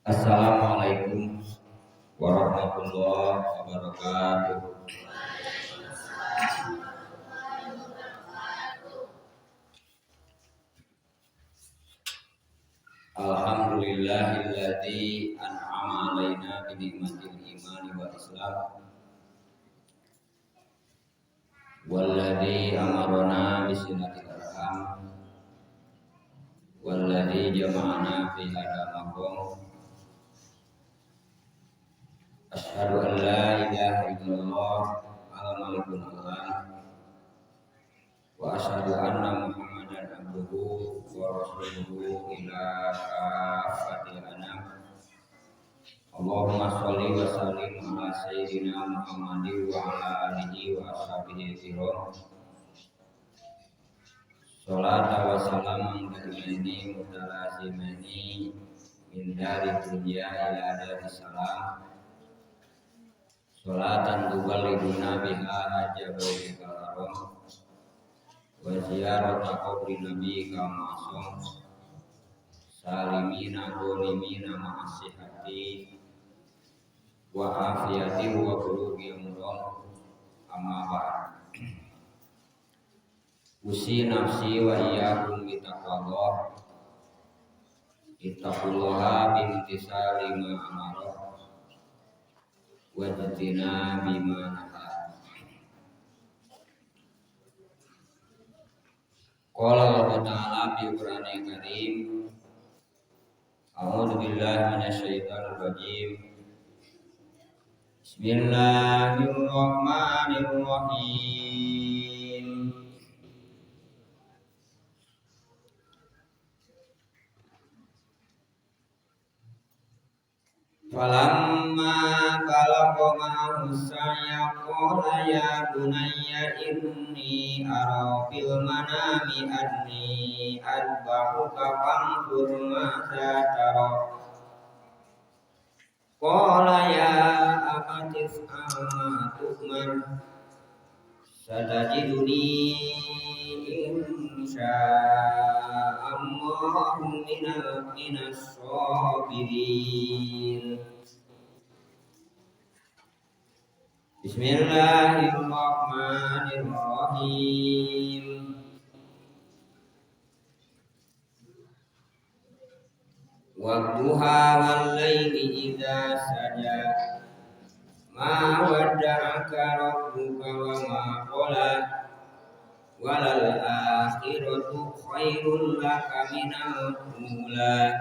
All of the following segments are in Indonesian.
Assalamualaikum warahmatullahi wabarakatuh. Alhamdulillahilladzi an'ama alaina bi ni'matil imani wal islam walladzi amarna bi silatil arham walladzi jama'ana fi hadal maqam. Asyhadu an la ilaha illallah al-malikul alam wa asyhadu anna Muhammadan abduhu wa rasuluhu ila kafatil anam. Allahumma sholli wa sallim ala sayyidina Muhammadin wa ala alihi wa ashabihi kiram. Sholata wa salaman daimaini mutalazimani min dari dunya ila dari salam. Sholatan tuballighuna biha hajabaitikal haram wa ziyarata qabri nabiyika ma'asum salimina ghalimina ma'asihati wa afiyati wa qulubi umrah. Amma ba'd. Usi nafsi wa iyyakum bitaqwallah. Ittaqullaha bimtisali ma amara wa jatina bima naha. Qala Allah Ta'ala fi Qur'anil Karim. A'udzu billahi minasyaitonir rajim. Bismillahirrahmanirrahim. Falamma balagha ma'ahu sa'ya qala ya bunayya inni ara fil manami anni adbahuka fanzur madza tara. Qala ya abati if'al ma tu'mar satajiduni insya'allahu minas sabirin. Bismillahirrahmanirrahim. Wadduha wal laili idza saja ma wadda'aka rabbuka wa ma qala walal akhiratu khairul laka minal ula.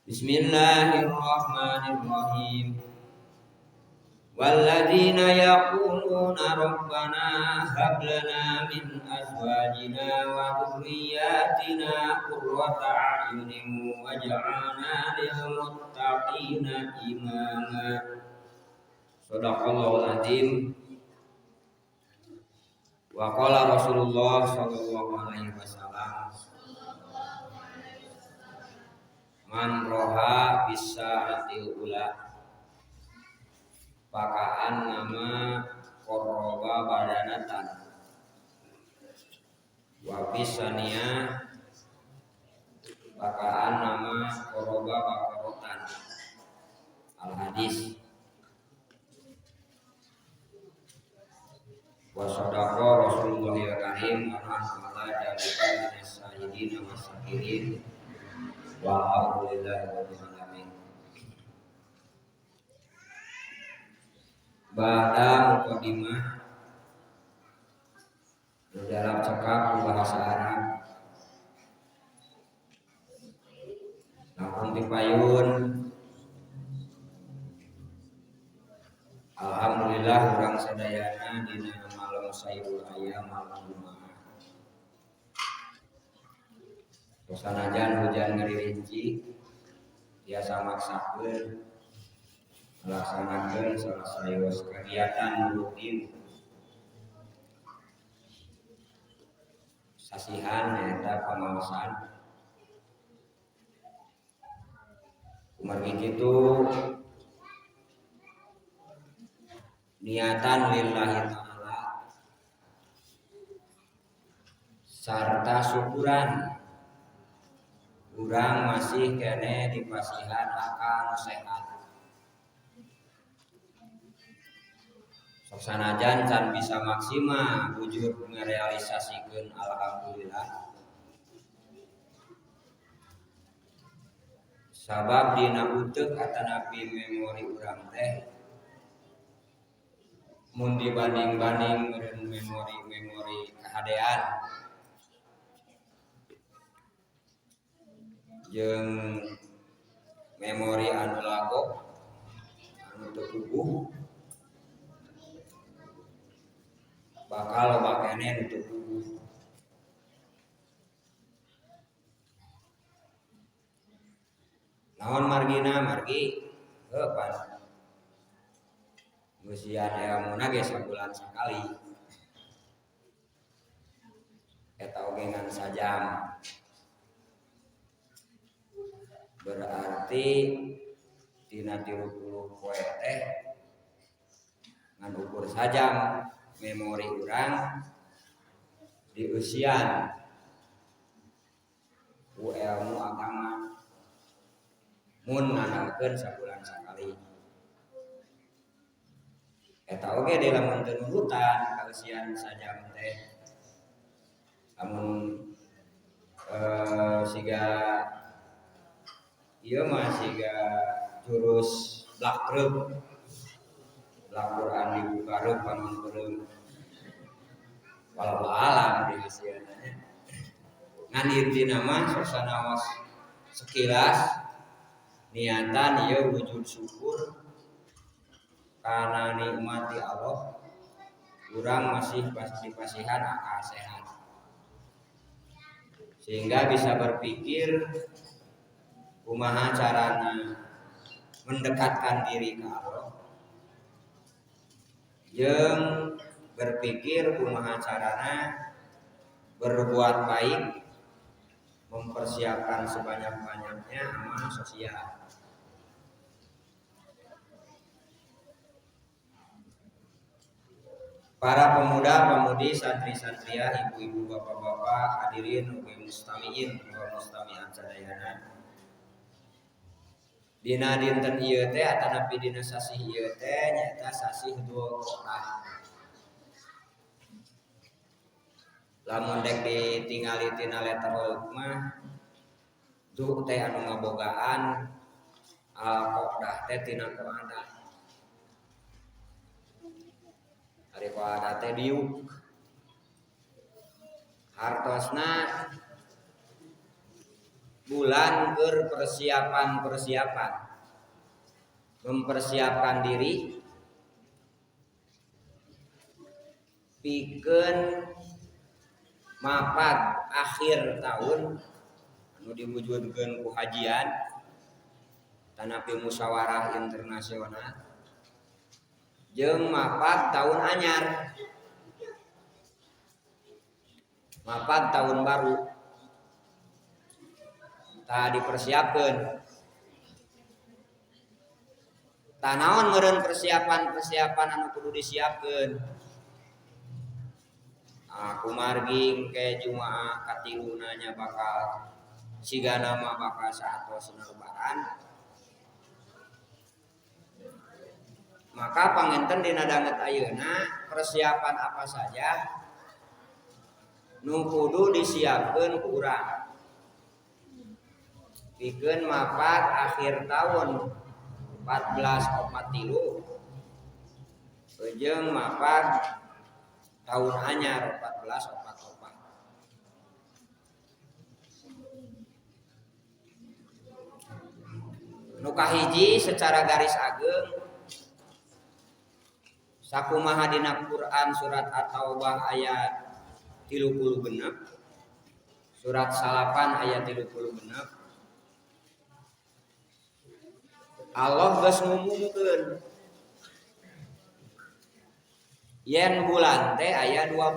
Bismillahirrahmanirrahim. Walladzina yaquluna rabbana hab lana min azwajina wa dhurriyyatina qurrata a'yunin waj'alna lil muttaqina imama. Shadaqallahul azim. Wa qala Rasulullah sallallahu alaihi wasallam, man roha bisa'atil ula pakaan nama koroba badanatan wa bisania pakaan nama koroba bakorotan. Al hadis. Wa sadaqa Rasulullah karim wa rahmatullahi jalikan minas sayyidina wasakirin wa alhamdulillahi rabbil alamin. Ba'da muqaddimah dalam cekap bahasa Arab langkung dipayun. Alhamdulillah urang sadayana dina malam sayyidul ayam malam Jumaah. Sanajan hujan ngeririnci biasa maksakeun melaksanakan salah kegiatan rutin sasihan eta pamaosan. Kumaha kitu niatan lillahi ta'ala sarta syukuran urang masih kene dipasihan akal sehat. Sok sanajan can bisa maksimal wujud merealisasikeun alhamdulillah. Sabab dina uteuk atanapi memori urang teh mun dibanding-banding meureun memori kahadean jeung memori anu lago anu teu puguh bakal loba keneh nu teu puguh. Naon margina margi heuh pan Musian ilmuna ge sabulan sakali. Eta oge ngan sajam. Berarti dina 30 poe teh ngan ukur sajam memori urang dieusian ku ilmu agama mun ngandalkeun sabulan sakali. Eta oge di lamun teu nurutan kausian sajam teh lamun siga ieu mah siga jurus blakreup Al-Qur'an dibuka reup pamangpereum walau alam di hasiana ngan intina mah sosana was sekilas niatan ieu wujud syukur karena nikmati Allah urang masih dipasihan akal sehat sehingga bisa berpikir kumaha carana mendekatkan diri ke Allah jeung berpikir kumaha carana berbuat baik mempersiapkan sebanyak-banyaknya amal sosial. Para pemuda-pemudi, santri-santriah, ibu-ibu, bapak-bapak, hadirin ugi mustamiin wa mustamiat sadayana. Dina dinten ieu teh atanapi dina sasih ieu teh nyaeta sasih Dzulqa'dah. Lamun dek ditingali tina letterlock mah Dzu teh anu ngabogaan Al-Qa'dah teh tina Qa'dah. Ari Qa'dah teh diuk. Hartosna bulan persiapan mempersiapkan diri pikeun mapat akhir tahun anu diwujudkeun ku hajian tanapi musyawarah internasional jeung mapat tahun anyar mapat tahun baru tah dipersiapkeun tah naon meureun persiapan anu kudu disiapkeun aku margi engke Jumaah katiluna nya bakal sigana mah bakal saatosna lebaran maka pangenten dina danget ayeuna persiapan apa saja nu kudu disiapkeun ku urang pikeun mapat akhir tahun 1443 jeung mapat tahun anyar 1444 nu kahiji secara garis ageng sakumaha dina Quran surat At-Taubah ayat 36 surat Salapan ayat 36 Allah geus ngumumkeun yen bulan teh aya 12.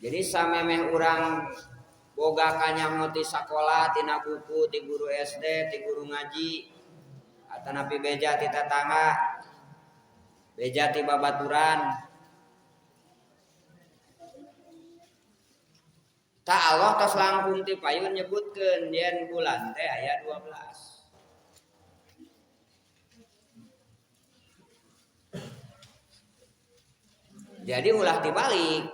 Jadi samemeh urang boga kanyamo ti sakola tina buku ti guru SD ti guru ngaji atanapi beja ti tetangga beja ti babaturan Ta Allah tos langkung ti payun nyebutkeun yen bulan teh aya 12. Jadi ulah dibalik.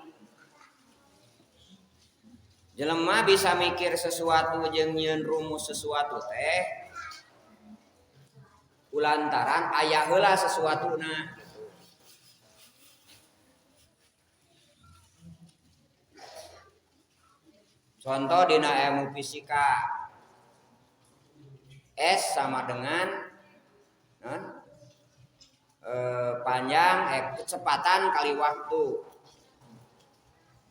Jelema bisa mikir sesuatu jeung nyieun rumus sesuatu teh kulantaran aya heula sesuatuna. Contoh dina ilmu fisika, S sama dengan panjang kecepatan kali waktu.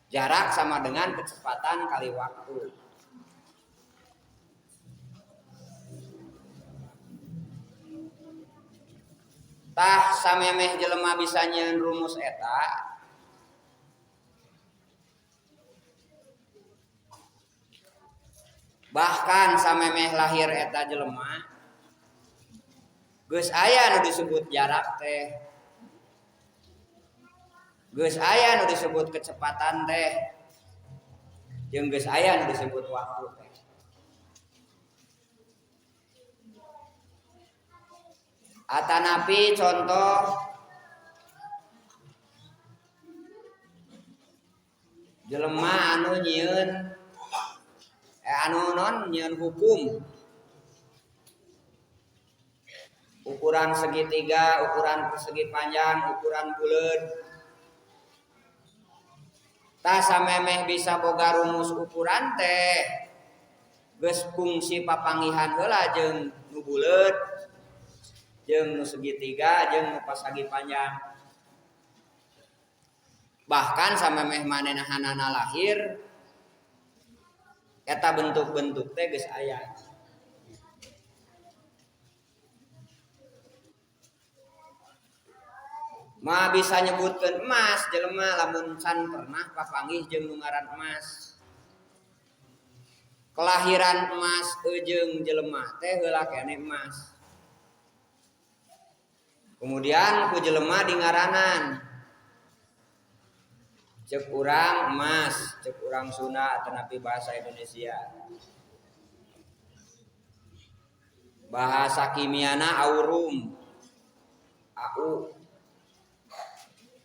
Jarak sama dengan kecepatan kali waktu. Tah samemeh jelema bisa nyieun rumus eta, bahkan samemeh lahir eta jelema geus aya nu disebut jarak teh, geus aya nu disebut kecepatan teh, jeung geus aya nu disebut waktu teh. Atanapi contoh jelema anu nyieun nyieun hukum. Ukuran segitiga, ukuran persegi panjang, ukuran buleud. Tah samemeh bisa boga rumus ukuran teh geus fungsi papangihan heula jeung nu buleud, jeung nu segitiga, jeung nu persegi panjang. Bahkan samemeh manehanana lahir eta bentuk-bentuk teh geus aya. Ma bisa nyebutkeun emas jelema lamun can pernah papanggih jeung nu ngaran emas. Kelahiran emas jeung jelema teh heula keneh emas. Kemudian ku jelema dingaranan. Ceuk urang emas, ceuk urang Sunda atanapi bahasa Indonesia. Bahasa kimiana aurum. Au.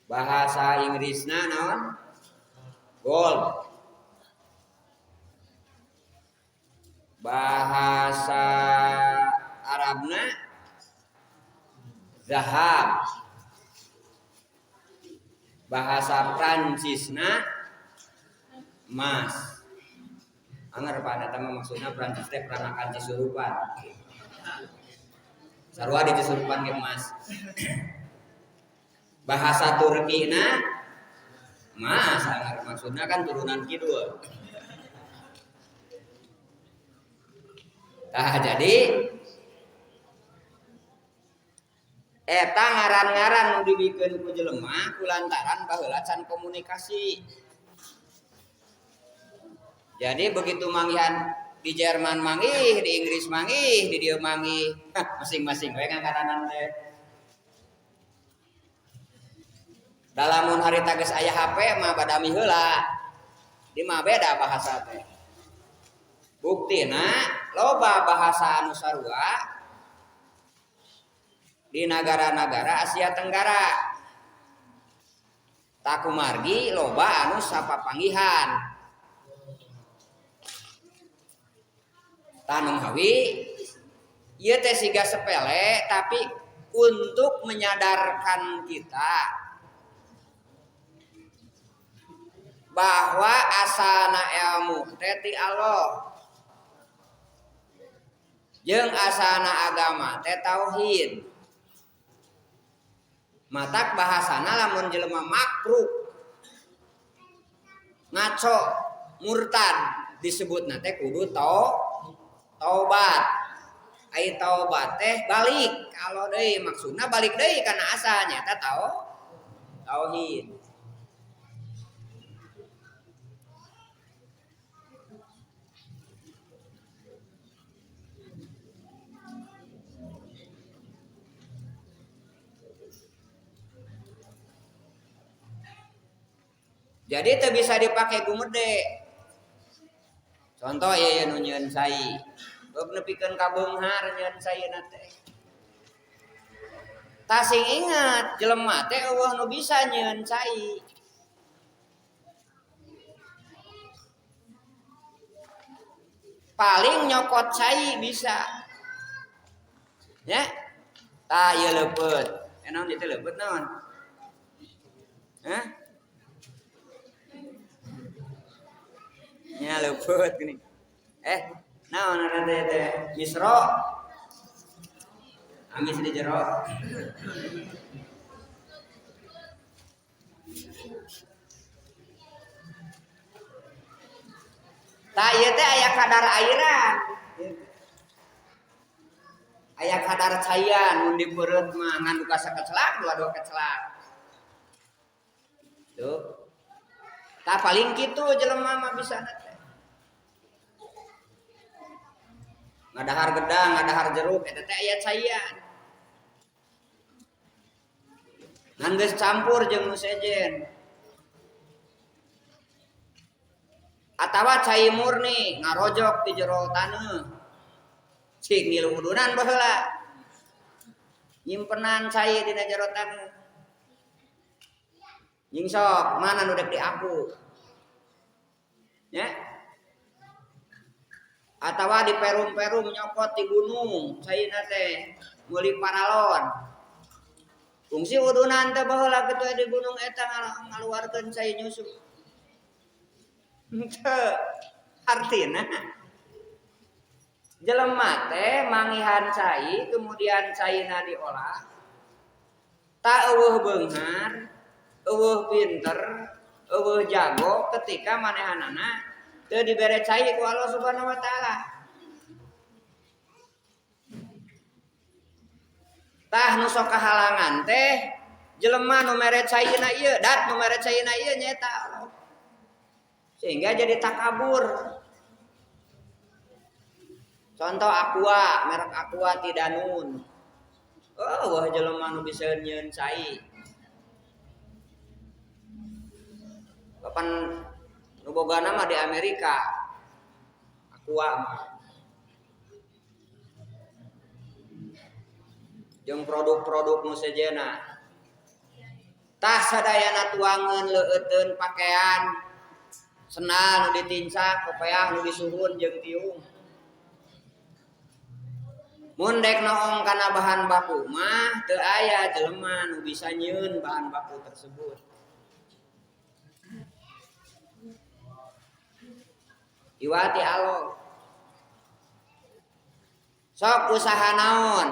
Bahasa Inggrisna naon? Gold. Bahasa Arabna zahab. Bahasa Prancisna emas. Angger pada eta maksudna Prancis teh peranakan cisurupan. Sarua di cisurupan ge emas. Bahasa Turkina emas, maksudnya kan turunan kidul. Nah, jadi eta ngaran-ngaran nu dibikeun ku jelema kulantaran baheula can komunikasi. Jadi begitu manggihan di Jerman manggih, di Inggris manggih, di dieu manggih, masing-masing we ngaranan teh. Dalamun harita geus aya HP mah badami heula. Di mah beda bahasa teh. Buktina loba bahasa anu sarua di negara-negara Asia Tenggara. Takumargi loba anu sapapanggihan. Tanung hawi ieu teh siga sepele tapi untuk menyadarkan kita bahwa asana ilmu teh ti Allah. Jeung asana agama teh tauhid. Matak bahasana lamun jelema makruk ngaco murtad disebutna teh kudu taubat. Ai taubat teh balik kalau deui maksudna balik deui kana asalnya teh tauhid. Jadi teu bisa dipakai gumede. Contoh ya nu nyieun cai. Beuh nepikeun ka beunghar nyieun caina teh. Tasing ingat jelema teh eueuh nu bisa nyieun cai. Paling nyokot cai bisa. Ya. Tah ieu leupeut. Naon itu leupeut naon? Hah? Nya leupeut gini. Naon ada teh? Misro. Amis di jero. Tah ieu teh aya kadar airan. Aya kadar caian mun di perut mah ngan duka sakecelak dua kecelak. Tuh. Tah paling kitu jelema mah bisana teh. Ngadahar gedang, ngadahar jeruk eta teh aya caian. Ngan geus campur jeung nu sejen. Atawa cai murni ngarojok di jero taneuh. Cik ngilu udunan baheula. Nyimpenan cai dina jero taneuh. Nying sok mana nu dek di aku. Ya. Atawa di perum-perum nyokot di gunung caina teh meuli paralon. Fungsi udunan teh baheula kitu di gunung eta ngaluarkeun cai nyusu. Henteu artina jelema teh mangihan cai kemudian caina diolah tak eueuh beunghar eueuh pinter eueuh jago ketika manehanana teu dibere cai ku Allah Subhanahu wa taala. Tah nu sok kahalangan teh jelema nu mere caina ieu dat nu mere caina ieu nyaeta Allah. Sehingga jadi takabur. Contoh Aqua, merek Aqua Tidanun. Oh, wah jelema nu bisa nyieun cai. Kapan nu bogana mah di Amerika. Aqua mah. Jeung produk-produk nu sejenna. Tah sadayana tuangeun leueuteun pakaian senal nu ditinsak, kopeah nu disuhun jeung tiung. Mun dek noong kana bahan baku mah teu aya jelema nu bisa nyieun bahan baku tersebut. Iwati Allah. Sok usaha naon?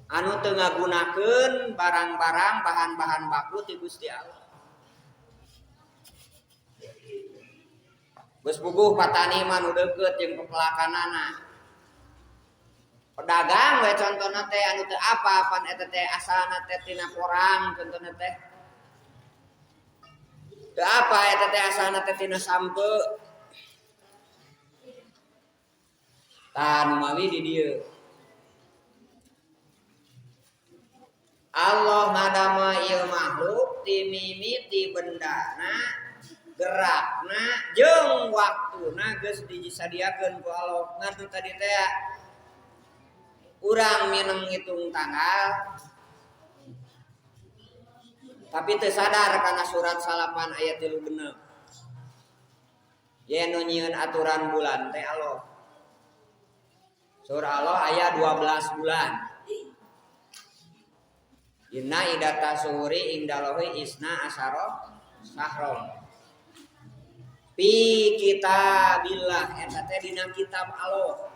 Anu teu ngagunakeun barang-barang bahan-bahan baku ti Gusti Allah. Geus puguh patani mah nu deukeut jeung pepelakanana. Pedagang we contona teh anu teu apa-apan eta teh asalna teh tina porang contona teh. Teu apa eta teh asalna teh tina sampe. Tah nu mawi di dieu. Allah ngadama ieu makhluk ti mimiti bendana gerakna jeung waktuna geus disadiakeun ku Allah. Ngan tadi teh urang minum ngitung tanggal tapi teu sadar kana surat salapan ayat 36. Ye nu nyieun aturan bulan teh Allah. Surah Allah ayat 12 bulan. Inna idata suhuri indalahi isna asyara sahron. Fi kitabillah eta teh dina kitab Allah.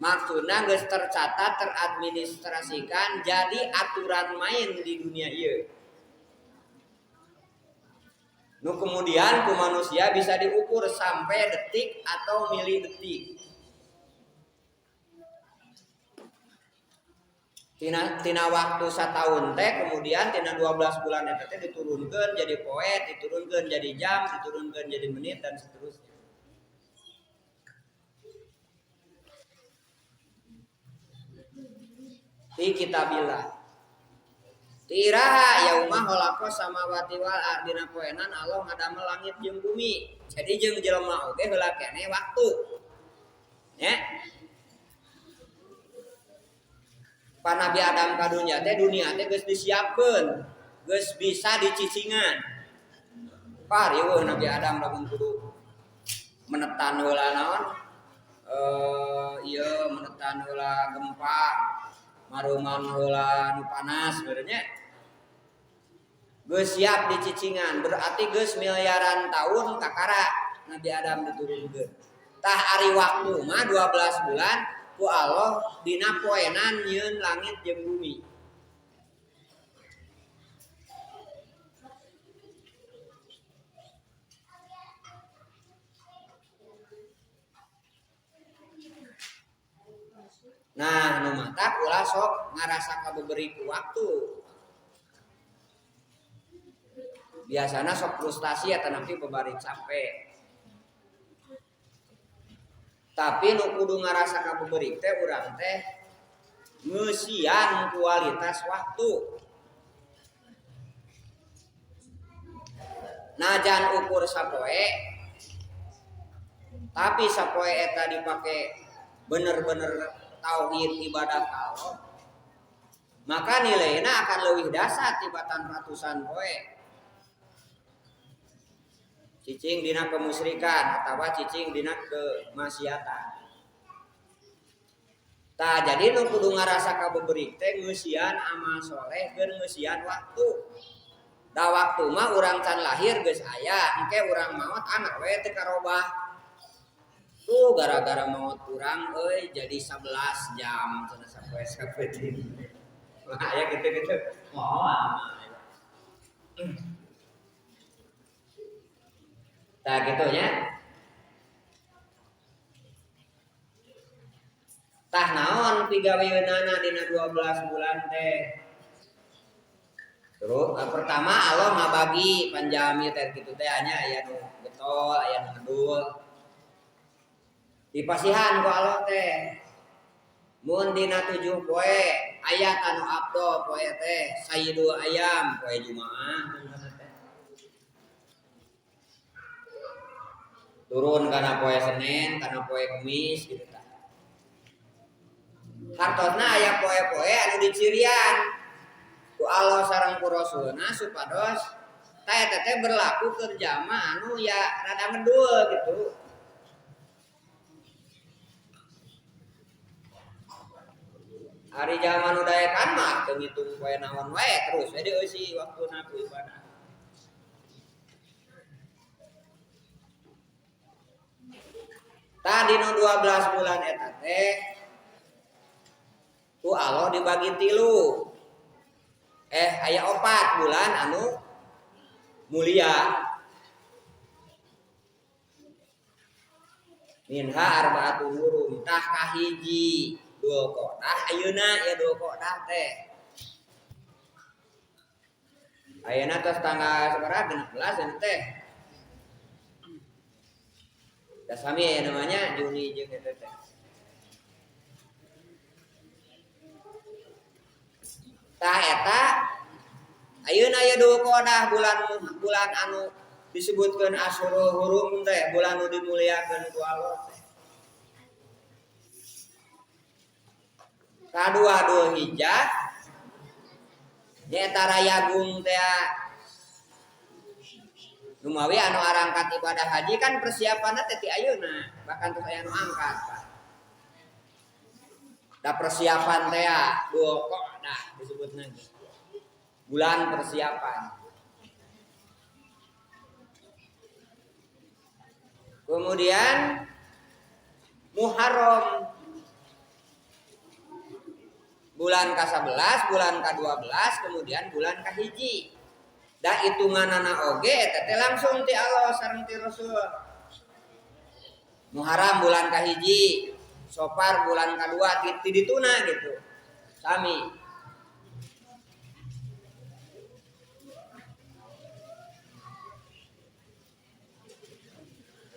Maksudna geus tercatat teradministrasikan jadi aturan main di dunia ieu. Nu kemudian ku manusia bisa diukur sampai detik atau mili detik. Tina waktu sataun teh kemudian tina 12 bulan eta teh diturunkeun jadi poe, diturunkeun jadi jam, diturunkeun jadi menit dan seterusnya. Fi kitabillah. Tiraha yaumah holako samawati wal ardina poenan Allah ngadamel langit jeung bumi. Jadi jeung jelema oge heula keneh waktu. Nya. Pa Nabi Adam ka dunya teh geus disiapkeun, geus bisa dicicingan. Par ieu Nabi Adam lamun kudu menetan heula naon? Ieu menetan heula gempa, maruman heula nu panas beurnya. Geus siap dicicingan, berarti geus miliaran tahun kakara Nabi Adam diturunkeun. Tah ari waktu mah 12 bulan ku Allah dina poenan nyieun langit jeung bumi. Nah, nu mata ulah sok ngarasa kabeberi ku waktu. Biasana sok frustasi eta nanti bebarit capek. Tapi nu kudu ngarasa kabeberi teh urang teh ngeusian kualitas waktu. Najan ukur sapoe tapi sapoe eta dipake bener-bener tauhid ibadah Allah, maka nilainya akan leuwih dasar tibatan ratusan poe. Cicing dina kemusyrikan atawa cicing dina kemaksiatan. Tah jadi nu kudu ngarasa kabeubeuri teh ngeusian amal soleh keur ngeusian waktu. Da waktu mah urang can lahir geus aya, engke urang maot anak we teu karobah. Tuh gara-gara maut urang euy jadi 11 jam cenah sapoe deui. Wah aya kitu-kitu. Moal. Tah kitu nya. Tah naon pigaweunana dina 12 bulan teh? Terus pertama Allah ngabagi panjami teh kitu teh anya aya nu getol, aya nu ngedul. Dipasihan ku Allah teh mun dina 7 poe aya anu abdo poe teh sayyidul ayam poe Jumaah turun kana poe Senin kana poe Kamis gitu tah. Hartosna aya poe-poe anu dicirian ku Allah sareng ku Rasulna supados tah eta teh berlaku keur jalma anu ya rada ngedul gitu. Hari zaman udayakan mah teu ngitung poe naon wae terus we dieusi waktuna ku ibadah. Tadi nu 12 bulan eta teh ku Allah dibagi 3. Aya 4 bulan anu mulia. Minha arba'atun hurum tah kahiji Dul Qodah ayeuna ya Dul Qodah teh. Ayeuna tos tanggal sabaraha 16 teh. Da sami aya namanya Juni jeung eta teh. Tah eta ayeuna ya Dul Qodah bulan anu disebutkeun Asyurul Hurum teh, bulan nu dimuliakeun ku Allah teh. Kadua Dul Hijjah nyaeta rayagung teh lumawi anu arangkat ibadah haji kan persiapanna teh ti ayeuna bahkan terus aya nu angkat Pak. Da persiapan teh Dul Qodah disebutna bulan persiapan. Kemudian Muharram bulan ke-11, bulan ke-12, kemudian bulan ke-1. Da hitunganana oge eta teh langsung ti Allah sareng ti Rasul. Muharram bulan ke-1, Sofar bulan ke-2 ti dituna gitu. Sami.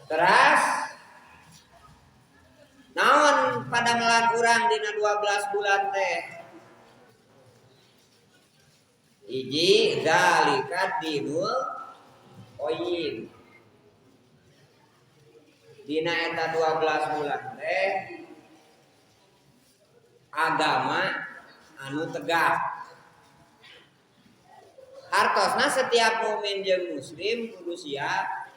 Teras naon pada ngelan urang dina 12 bulan teh? Hiji zalika dinul qayyim. Dina eta 12 bulan teh agama anu tegak. Hartosna setiap mukmin jeung muslim kudu siap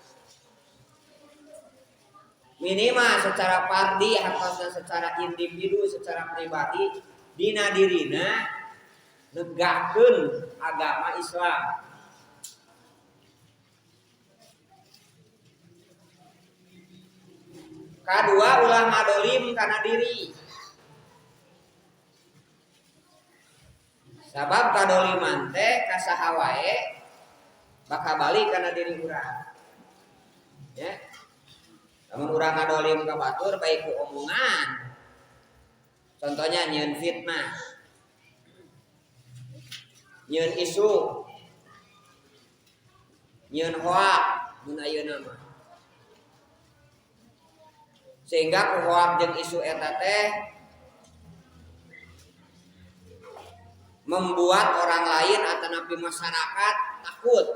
minimal secara fardi, hartosna secara individu, secara pribadi dina dirina negahkeun agama Islam. Kadua ulah ngadolim kana diri. Sabab kadoliman teh kasaha wae bakal balik kana diri urang. Ya. Lamun urang ngadolim ka batur baik ku omongan. Contohnya nyieun fitnah. Nyieun isu. Nyieun hoak mun ayeuna mah. Sehingga ku hoak jeung isu eta teh membuat orang lain atau napi masyarakat takut.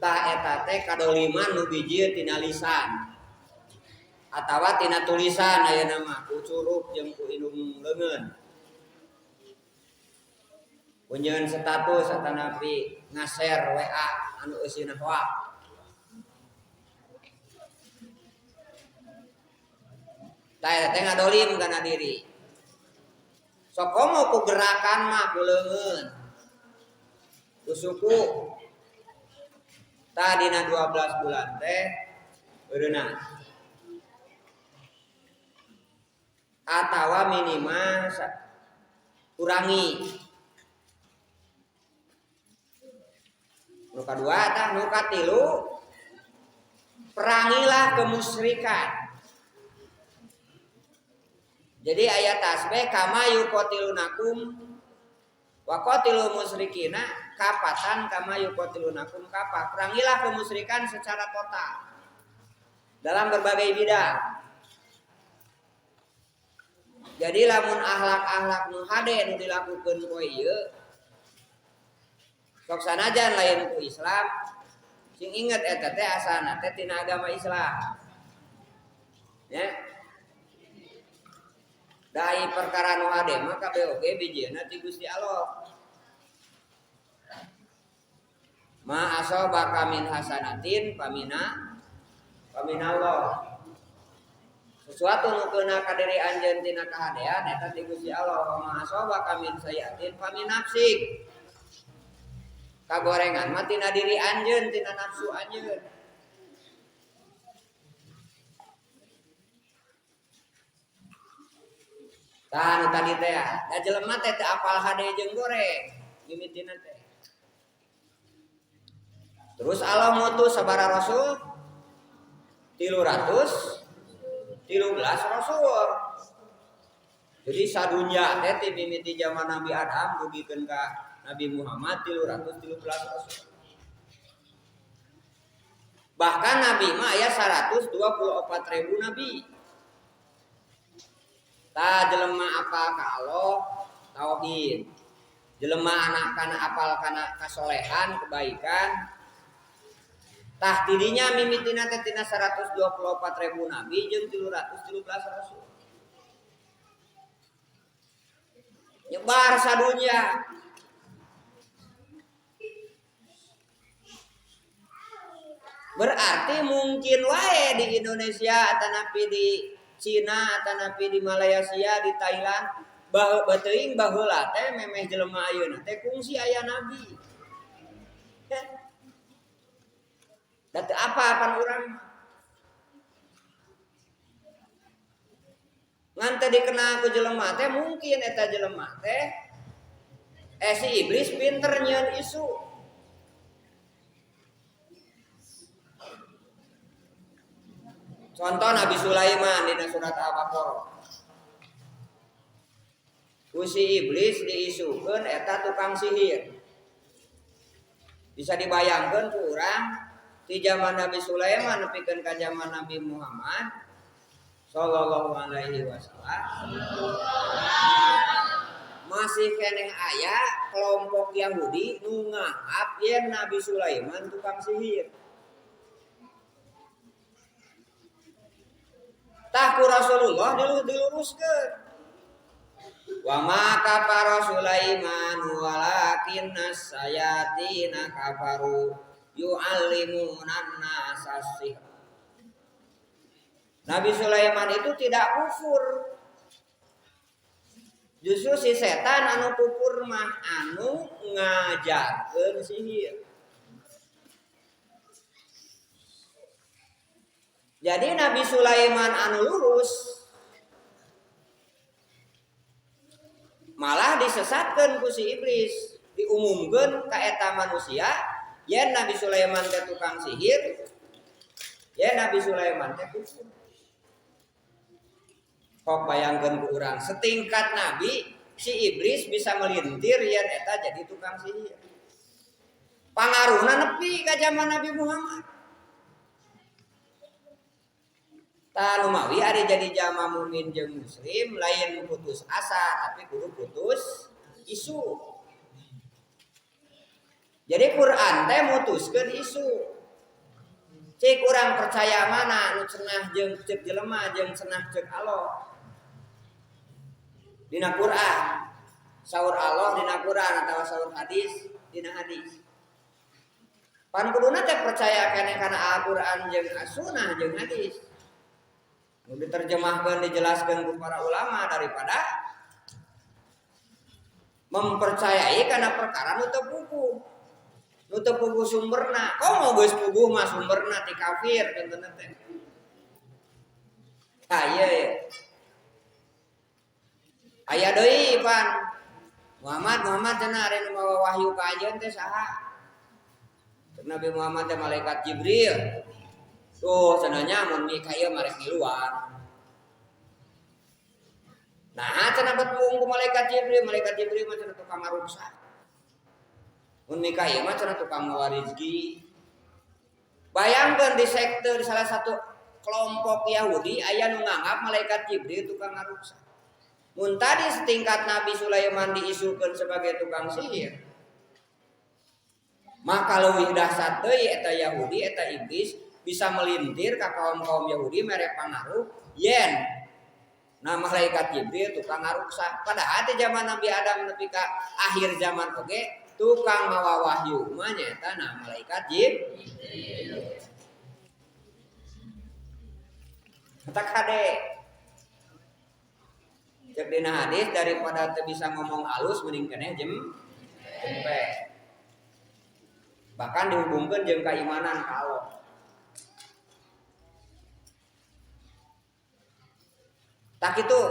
Tah eta teh kadoliman nu biji tina lisan atawa tina tulisan ayeuna mah ku curug jeung ku indung leungeun. Punyeun status atanapi nge-share WA anu eusina hoak. Tah eta teh ngadolim kana diri. Sok komo ku gerakan mah ku leungeun. Ku suku tah dina 12 bulan teh eureuna atawa minimal kurangi. Nu kadua tah nu katilu perangilah kemusyrikan. Jadi ayat tasbih kama yuqatilunakum wa qatilul musyrikina kapatan kama yuqatilunakum kapa. Perangilah kemusyrikan secara total dalam berbagai bidang. Jadi lamun akhlak-akhlak nu hade nu dilakukeun ku ieu sok sanajan lain ku Islam, sing inget eta teh asalna teh tina agama Islam. Ya. Dai perkara nu hade mah kabeh oge bijieuna ti Gusti Allah. Ma asabaka min hasanatin pamina Allah. Sesuatu nu keuna ka diri anjeun tina kahadean eta ti Gusti Allah. Ma asabaka min sayatin paminafsik. Kagorengan mah tina diri anjeun, tina nafsu anjeun. Tah nu tadi teh da jelema teh teu apal hade jeung goreng mimitina teh. Terus Allah ngutus sabaraha rasul? 313 rasul. Jadi sadunya teh ti mimiti zaman Nabi Adam dugikeun ka Nabi Muhammad 313 rasul. Bahkan Nabi mah aya 124.000 nabi. Tah jelema apal ka Allah tauhid. Jelema anak kana apal kana kasolehan kebaikan. Tah tidinya mimitina teh tina 124.000 nabi jeung 313 rasul. Nyebar sadunya. Berarti mungkin wae di Indonesia atanapi di Cina atanapi di Malaysia di Thailand bateuing baheula teh memeh jelema ayeuna teh kungsi aya nabi. Da teu apa-apa urang. Ngan teh dikenal ku jelema teh mungkin eta jelema teh si iblis pinter nyieun isu. Contoh Nabi Sulaiman dina surat Al-Baqarah. Ku si iblis diisukeun eta tukang sihir. Bisa dibayangkeun ku urang di zaman Nabi Sulaiman nepikeun ka zaman Nabi Muhammad sallallahu alaihi wasallam. masih keneh aya kelompok Yahudi nu nganggap yen Nabi Sulaiman tukang sihir. Tah ku Rasulullah diluruskeun. Wa ma kafara Sulaiman walakin as-sayatina kafaru yu'allimunan nasa sihr. Nabi Sulaiman itu tidak kufur. Justru si setan anu kufur mah anu ngajarkeun sihir. Jadi Nabi Sulaiman anu lurus malah disesatkeun ku si iblis, diumumkeun ka eta manusia yen Nabi Sulaiman teh tukang sihir, yen Nabi Sulaiman teh kufur. Kok bayangkeun ku urang, setingkat Nabi si iblis bisa melintir yen eta jadi tukang sihir. Pangaruhna nepi ka zaman Nabi Muhammad. Ta lumawi ari jadi jama mukmin jeung muslim lain putus asa tapi kudu putus isu. Jadi Quran teh mutuskeun isu. Cik urang percaya mana nu cenah jeung ceuk jelema jeung cenah ceuk Allah. Dina Quran, saur Allah dina Quran atawa saur hadis dina hadis. Pan kuduna teh percaya keneh kana Al-Qur'an jeung As-Sunnah jeung hadis. Nu diterjemahkeun dijelaskeun ku para ulama daripada mempercayai kana perkara nu teu puguh. Nu teu puguh sumberna. Kau mau geus puguh mah sumberna ti kafir contohna teh. Ieu aya deui pan Muhammad cenah are nu mawa wahyu ka ajeun teh saha? Nabi Muhammad teh malaikat Jibril. Tuh cenanya mun Mikail marek ngiluan. Nah, cenah betung ku malaikat Jibril mah cenah tukang ngaruksa. Mun Mikail mah cenah tukang mawa rezeki. Bayangkeun di sektor salah satu kelompok Yahudi aya nu nganggap malaikat Jibril tukang ngaruksa. Mun tadi setingkat Nabi Sulaiman diisukeun sebagai tukang sihir, maka leuwih dahsyat deui eta Yahudi eta iblis bisa melintir ka kaum-kaum Yahudi mere pangaruh yen na malaikat Jibril tukang ngaruksa. Padahal di zaman Nabi Adam nepi ka akhir zaman oge tukang mawa wahyu mah nyaeta na malaikat Jibril. Eta kade cek dina hadis daripada teu bisa ngomong halus mending keneh jempe. Bahkan dihubungkeun jeung keimanan ka Allah. Tak itu.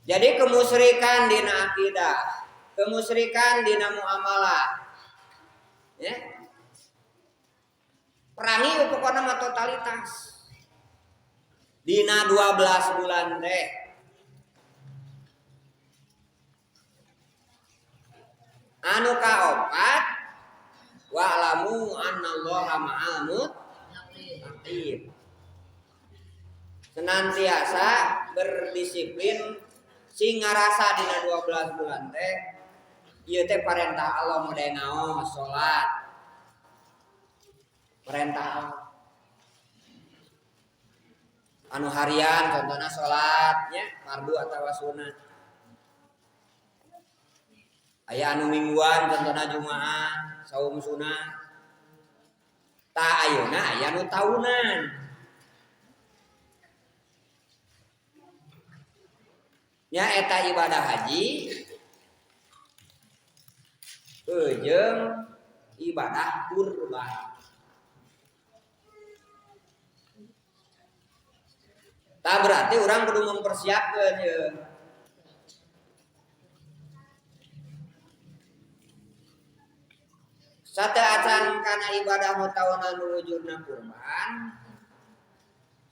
Jadi kemusyrikan dina akidah, kemusyrikan dina muamalah. Ya. Perangi pokona mah totalitas. Dina 12 bulan teh anu kaopat wa'lamu annallaha ma'al muttaqin. Senantiasa berdisiplin sing ngarasa dina 12 bulan teh ieu teh parentah Allah mode ngaos salat. Perintah Allah. Anu harian contohna salat nya fardu atawa sunat. Aya anu mingguan contohna Jumaah, saum sunat. Ta ayeuna aya anu taunan. Nya eta ibadah haji jeung ibadah kurban. Tak berarti orang kudu mempersiapkeun ye. Sateuacan kana ibadah mutawanan wujudna kurban.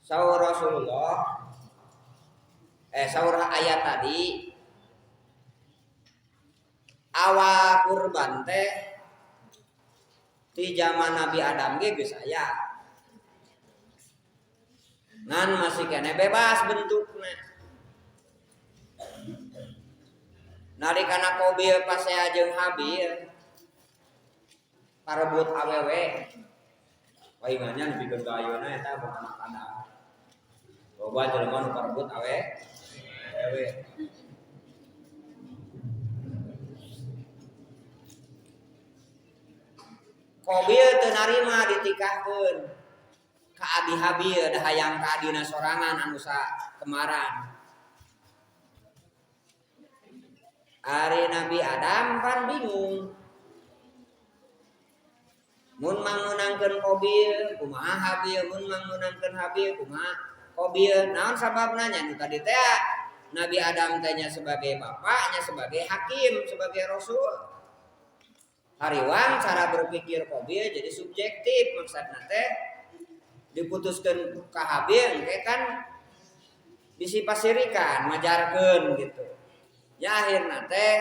Saur Rasulullah saur ayat tadi awal kurban teh di zaman Nabi Adam ge geus aya. Ngan masih kene bebas bentuknya. Nalikana Qabil pasea jeung Habil parebut awewe. Paingannya dipikeun ka ayeuna eta bukan kana. Loba jelema nu parebut awewe. Qabil teu narima ditikahkeun ka Abi Habil da hayang ka adina sorangan anu sakemaran. Ari Nabi Adam pan bingung. Mun mangmunangkeun Qabil kumaha Habil, mun mangmunangkeun Habil kumaha Qabil. Naon sababna nya nu tadi teh Nabi Adam tanya sebagai bapaknya, sebagai hakim, sebagai rasul. Hariwang cara berpikir Qabil jadi subjektif, maksudna teh diputuskeun ka Habil engke kan bisi pasirikan, majarkeun gitu. Ya akhirna teh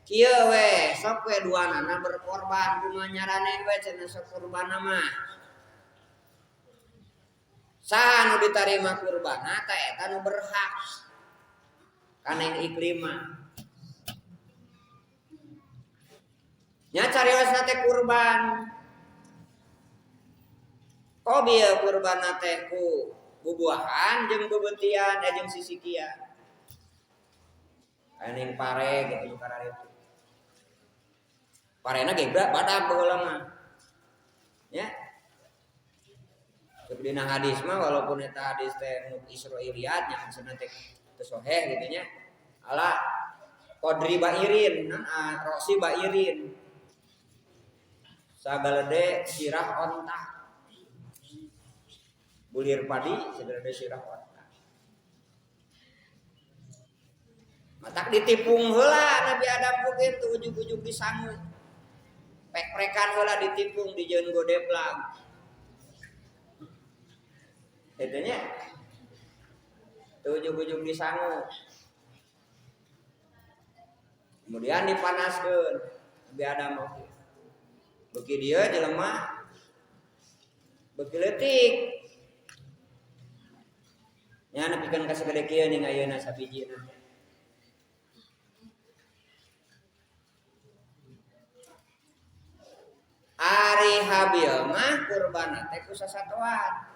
kieu we sok we duanana berkorban kumaha nyarane we cenah sok kurbanna mah. Saha nu ditarima kurbanna teh eta nu berhak kana iklimah. Nya cariosna teh kurban. Qabil kurbanna teh ku bubuahan jeung bebetian jeung sisikian. Aning pare gitu karena itu. Parena ge badag baheula mah. Ya. Dina hadis mah walaupun eta hadis teh Israiliyat nya maksudna teh teu sahih gitu nya. Ala qadri bairin, rosi bairin. Sagalede sirah onta. Bulir padi sagalede sirah onta. Matak ditipung heula Nabi Adam ku kitu ujug-ujug disangu. Pek-prekan heula ditipung di jeun godeplang. Eta nya. Ujug-ujug disangu. Kemudian dipanaskeun Nabi Adam oge. Beuki dieu jelema beuki leutik. Nya nepikeun ka sagede kieu ning ayeuna sabijina. Ari Habil mah kurbanna teh ku sasatoan.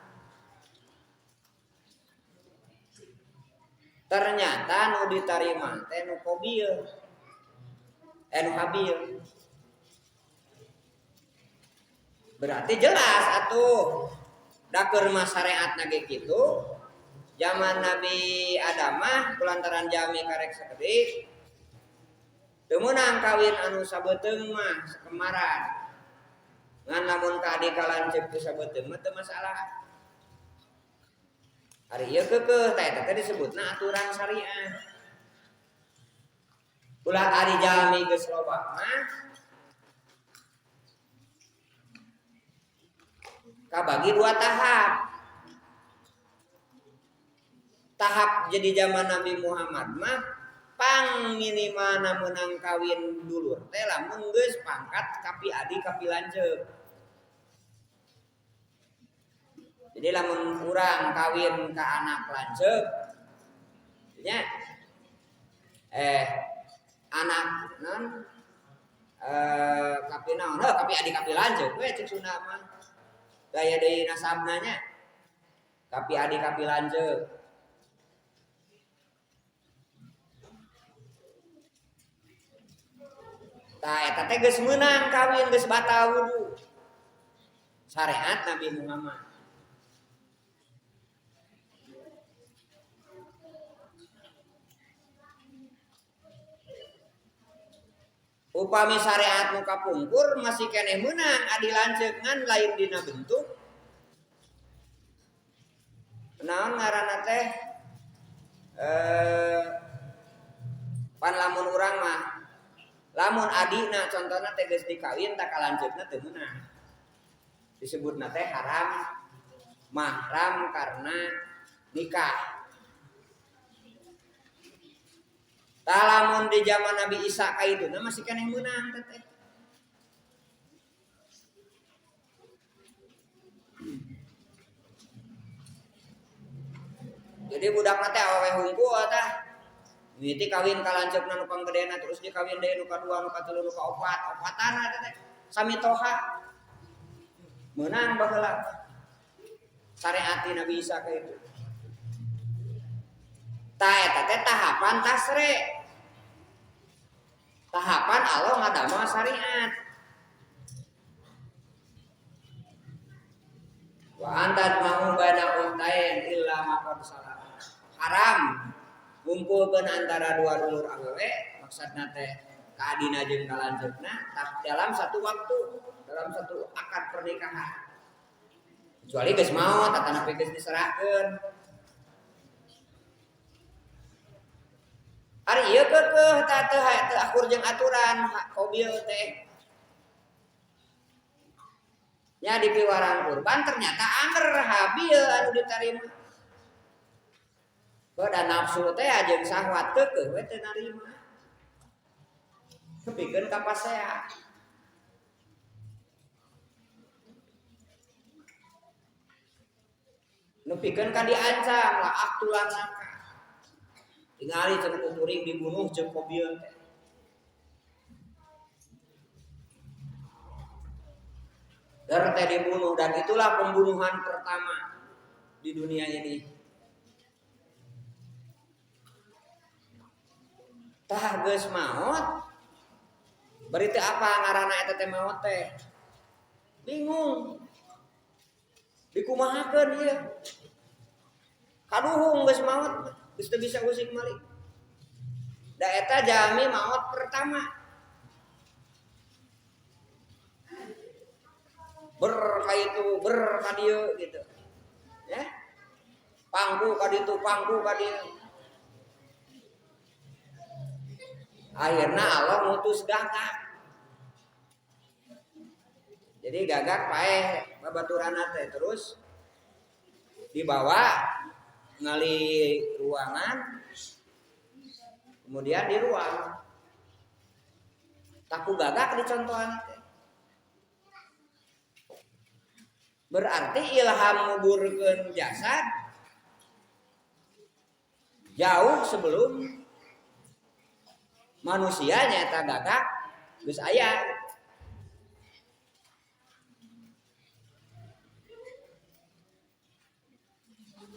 Ternyata nu ditarima teh nu Qabil. Nu Habil. Berarti jelas atuh da keur mah syariatna ge kitu. Zaman Nabi Adam mah kulantaran jami karek sakedik. Teu meunang kawin anu sabeuteung mah sakemaran. Ngan lamun ka adi kalanceuk teu sabeuteung mah teu masalah. Ari ieu keukeuh tah eta teh disebutna aturan syariah. Ulah ari jalmi geus loba mah kabagi dua tahap. Tahap jadi zaman Nabi Muhammad mah pang minimal meunang kawin dulur teh lamun geus pangkat kapi adi kapi lanceuk. Jadi lamun urang kawin ka anak lanceuk nya anak non kapi naon kapi adi kapi lanceuk we cek Sunda mah gaya deui nasabna nya kapi adi kapi lanceuk. Tah eta teh geus meunang kawin geus batal wudu. Syariat Nabi Muhammad. Upami syariat nu kapungkur masih keneh meunang adi lanceuk ngan lain dina bentuk. Naon ngaranna teh? Pan lamun urang mah lamun adina contohna teh geus dikawin tak kalanceukna teu meunang. Disebutna teh haram mahram karena nikah. Tah lamun di zaman Nabi Isa kaiduna masih keneh meunang teh. Jadi budak mah teh awewe hungkul tah Mimiti kawin kalanceukna nu panggedena terus dikawin deui nu kadua nu katilu nu kaopat opatana teh sami toha menang baheula syariatina bisa ka itu ta eta teh tahapan tasre tahapan Allah ngadamel syariat wa anta mau baina untain illa ma qad salah haram ngumpulkeun antara dua dulur awewe maksudna teh kaadina jeung kalanceukna dalam satu waktu dalam satu akad pernikahan kecuali geus maot atanapi geus diserahkeun ari ieu keukeuh teu akur jeung aturan kobil teh nya di piwarang kurban ternyata anger habil anu ditarima bada nafsu teh ajeung syahwat keukeuh we teu narima kepikeun ka pasea nepikeun ka diancam la aktulanaka tingali cenah kuring dibunuh jeung kobil teh teh dibunuh dan itulah pembunuhan pertama di dunia ini. Tah geus maot. Berita apa ngaranna eta teh maot teh? Bingung. Dikumahakeun ieu? Kaduhung geus maot, geus teu bisa usik malik. Da eta jami maot pertama. Berkaitu berkadieu gitu ya pangku ka ditu pangku ka dieu akhirna Allah mutus gagak jadi gagak paeh babaturanna teh terus dibawa ngali ruangan kemudian di ruang taku gagak dicontohan teh berarti ilham nguburkeun jasad jauh sebelum manusia nyaeta gagak geus aya.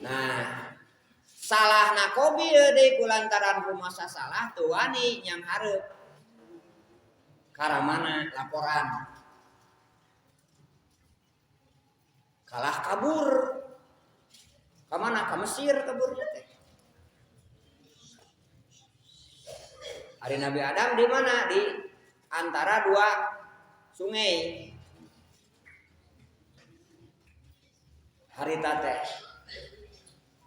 Nah, salahna kobil deui kulantaran kumasa salah teu wani nyang hareup. Karamana laporan. Kalah kabur kamana ka Mesir kabur teh hari Nabi Adam di mana di antara dua sungai harita teh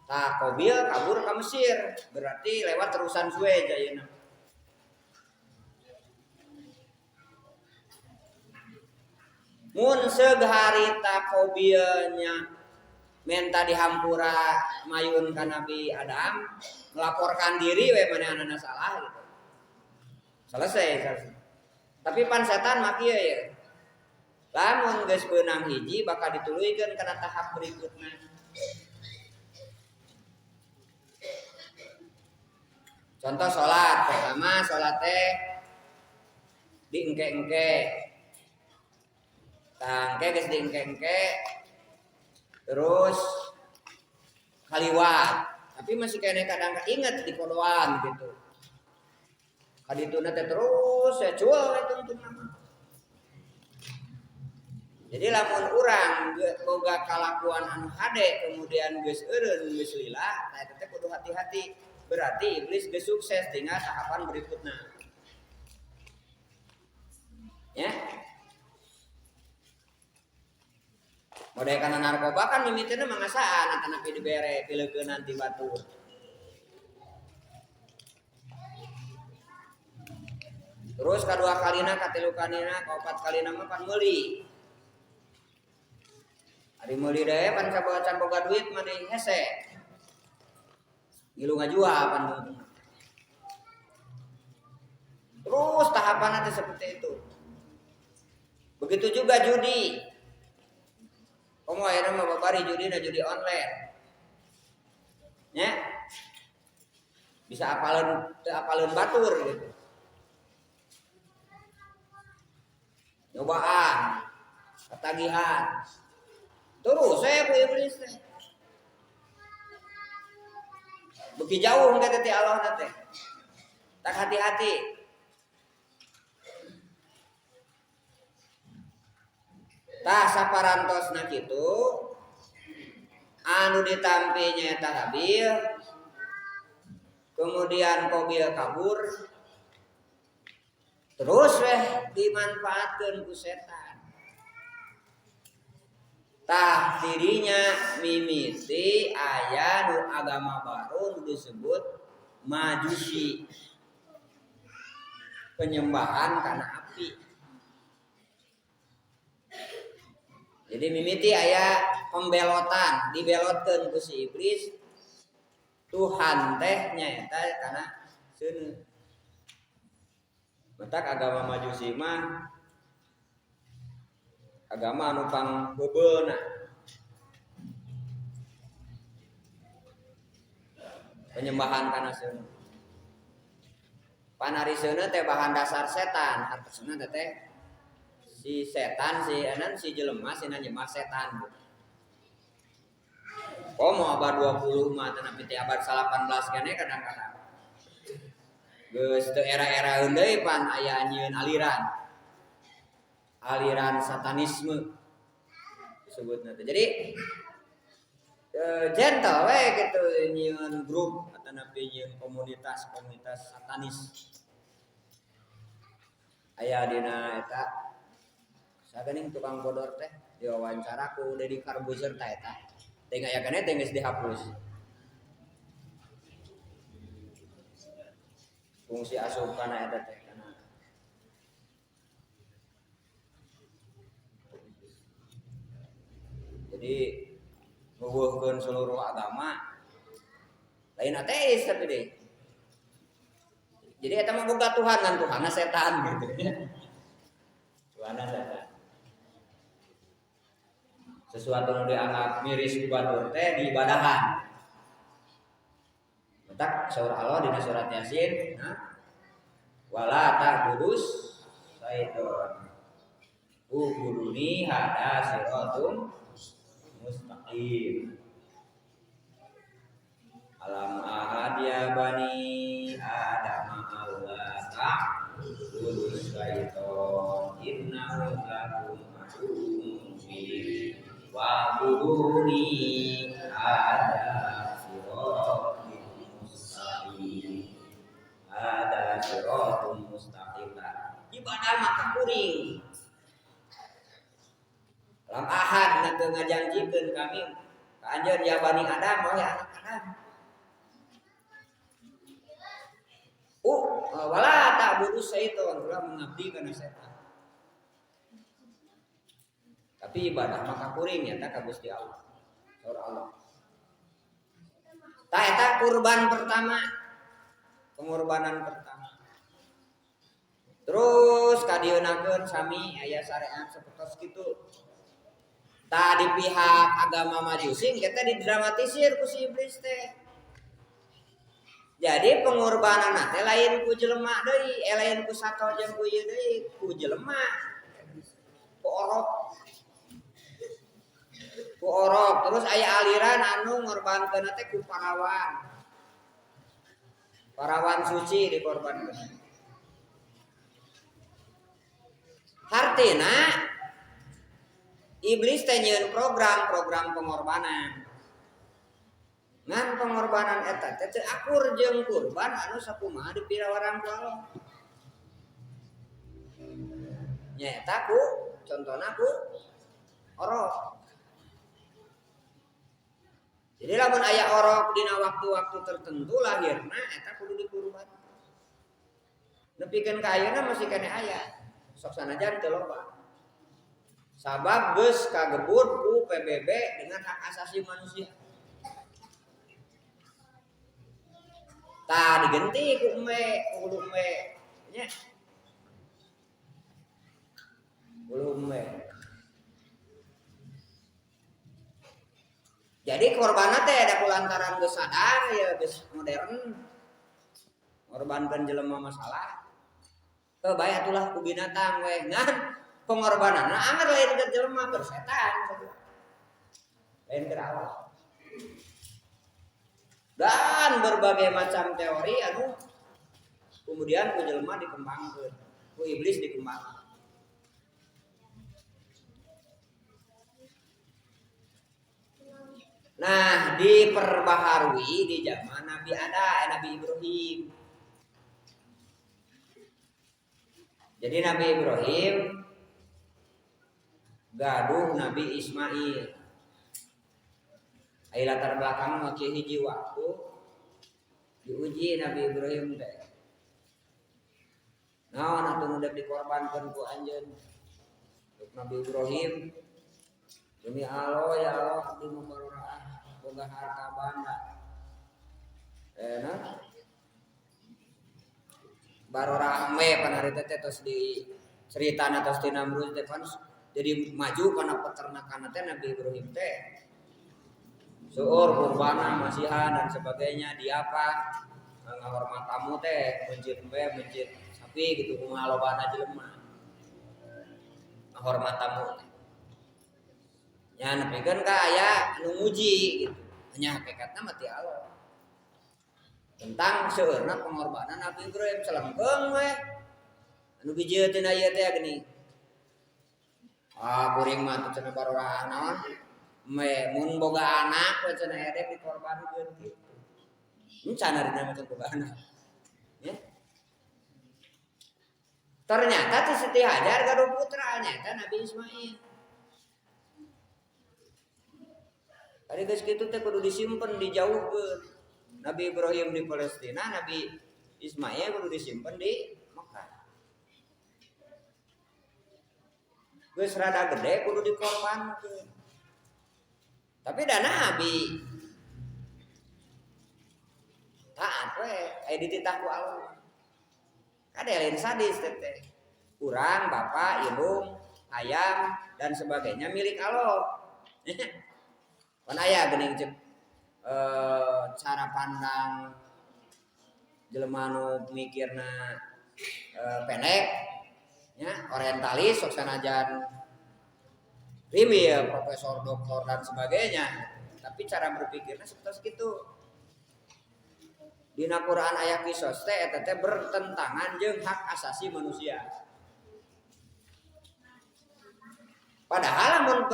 tah Qabil kabur ka Mesir berarti lewat terusan Suez ayeuna mun seug harita Qabilnya menta dihampura mayun ka Nabi Adam melaporkan diri we manehna salah gitu. Selesai. Tapi pan setan mah kieu ya. Lamun geus beunang hiji bakal dituluykeun kana tahap berikutna. Contoh salat, pertama salat teh diengke-engke. Tangke geus diengke-engke terus kaliwat tapi masih kene kadang inget di kodoan gitu kadituna teh terus ya jual itu untuk nama jadi lamun urang boga kalakuan anu hade kemudian geus eureun geus lila nah eta teh kudu hati-hati berarti iblis geus sukses tinggal tahapan berikutnya ya model kana narkoba kan mimiteuna mangasaan atanapi dibere pileukeun nanti batur. Terus kadua kalina katilu kalina kaopat kalina mah pan meuli. Ari meuli deui pan can boga duit mah deui hese. Ngilu ngajual pan beuntung. Terus tahapanna teh seperti itu. Begitu juga judi. Komo ayeuna mah babari judi na judi online. Ya. bisa apaleun batur gitu. Nyobaan, ketagihan. Terus saya ku iblis teh. Beki jauh engke teh Allah teh. Tak hati-hati. Tah saparantosna kitu anu ditampi nyaeta Habil, kemudian Qabil kabur, terus weh dimanfaatkeun ku setan. Tah dirinya mimiti aya nu agama baru nu disebut Majusi, penyembahan kana api. Jadi mimiti aya pembelotan, dibelotkeun ku si iblis. Tuhan teh nyaeta kana seuneu. Mentak agama Majusi mah agama anu pangheubeulna. Penyembahan kana seuneu. Panari seuneu teh bahan dasar setan, hartosna teh si setan si jelema sina nyembah setan. Komo abad 20 mah teh nepi abad 18 keneh kadang-kadang. Geus teu era-era heundeui pan aya nyieun aliran satanisme disebutna teh. Jadi gentle we gitu nyieun grup atau nepi nyieun komunitas satanis. Aya dina eta sagening tukang bodor teh diwawancara ku Deddy Corbuzier teh eta. Teh aya keneh teh geus dihapus. Fungsi asup kana eta teh kana. Jadi ngeuweuhkeun seluruh agama lain ateis tapi deh. Jadi eta mah boga Tuhan kan Tuhanna setan gitu. Tuhanna setan. Sesuatu nu dianggap miris ku batur teh diibadahan. Mentak saur Allah dina surat Yasin, wala ta'budus syaiton. Ubuduni hada siratum mustaqim. Alam ahad ya bani Adam Allah ta'budus syaiton innahu lakum aduwwun mubin. Wa'buduni ada siratum mustaqim. Ibadah maka kuring. Lam ahad na teu ngajanjikeun kami ka anjeun ya bani Adam wahai anak Adam. Wala ta'budu syaiton, ulah mengabdi kana setan. Tapi ibadah maka kuring nyata ka Gusti Allah. Saur Allah. Tah eta kurban pertama. Pengorbanan pertama. Terus kadieunkeun sami aya syariat sapertos kitu. Tah di pihak agama Majusi kita didramatisir ku si iblis teh. Jadi pengorbanan teh lain ku jelema deui, lain ku sato jeung ku ieu deui, ku jelema. Ku orok. Terus aya aliran anu ngorbankeun teh ku parawan. Parawan suci dikorbankeun. Hartina iblis teh nyieun program pengorbanan. Ngan pengorbanan eta teh akur jeung kurban anu sakumaha dipirawaran ku Allah. Nyaeta ku contona ku orok. Jadi lamun aya orok dina waktu-waktu tertentu lahirna eta kudu dikurban. Nepikeun ka ayeuna masih keneh aya. Sok sanajan teu loba. Sabab geus kagebut ku PBB dengan hak asasi manusia. Tah digenti ku ulu nya. Ulu Jadi korbanna teh ada kulantaran geus sadar ya geus modern. korbankeun jelema masalah teu bae atulah ku binatang we ngan pengorbananna anggar lain ke jelema keur setan lain keur Allah dan berbagai macam teori anu kemudian ku jelema dikembangkeun ku iblis dikembangkeun. Nah, diperbaharui di zaman Nabi Nabi Ibrahim. Jadi Nabi Ibrahim gaduh Nabi Ismail. Ai latar belakang maki hiji waktu diuji Nabi Ibrahim teh. Naon atuh udah dikorbankeun ku anjeun. Nabi Ibrahim demi Allah ya Allah abdi mubarorah boga harta banda. Enak. Barorah me panari teh tos di ceritana tos di Namrud teh kan jadi maju kana peternakan teh Nabi Ibrahim teh. Seueur kurbana masihan dan sebagainya diapa ngahormat tamu teh mencit sapi gitu kumaha lobana jelema. Ngahormat tamu teh. Nya nepikeun ka aya anu nguji gitu. Nya hakikatna mah ti Allah. Tentang seueurna pengorbanan Nabi Ibrahim selengkeung we. Anu bijeu teh ieu teh gini. Kuring mah teu cenah barorah naon? Mun boga anak we cenah edek dikorbankeun kitu. Encan harina mah boga anak. Ya. Ternyata teh Siti Hajar gaduh putra nyaeta Nabi Ismail. Ari geus kitu teh kudu disimpen dijauhkeun. Nabi Ibrahim di Palestina, Nabi Ismail kudu disimpen di Mekah. Geus rada gede kudu dikorbankeun. Tapi da Nabi taat we, aya dititah ku Allah. Kade lain sadis teh. Urang, bapak, indung, ayam dan sebagainya milik Allah. Pan aya geuning cek cara pandang jelema nu mikirna pendek nya orientalis sok sanajan rimi ya profesor doktor dan sebagainya tapi cara berpikirnya seperti itu. Dina Quran aya kisos teh eta teh bertentangan jeung hak asasi manusia. Padahal mun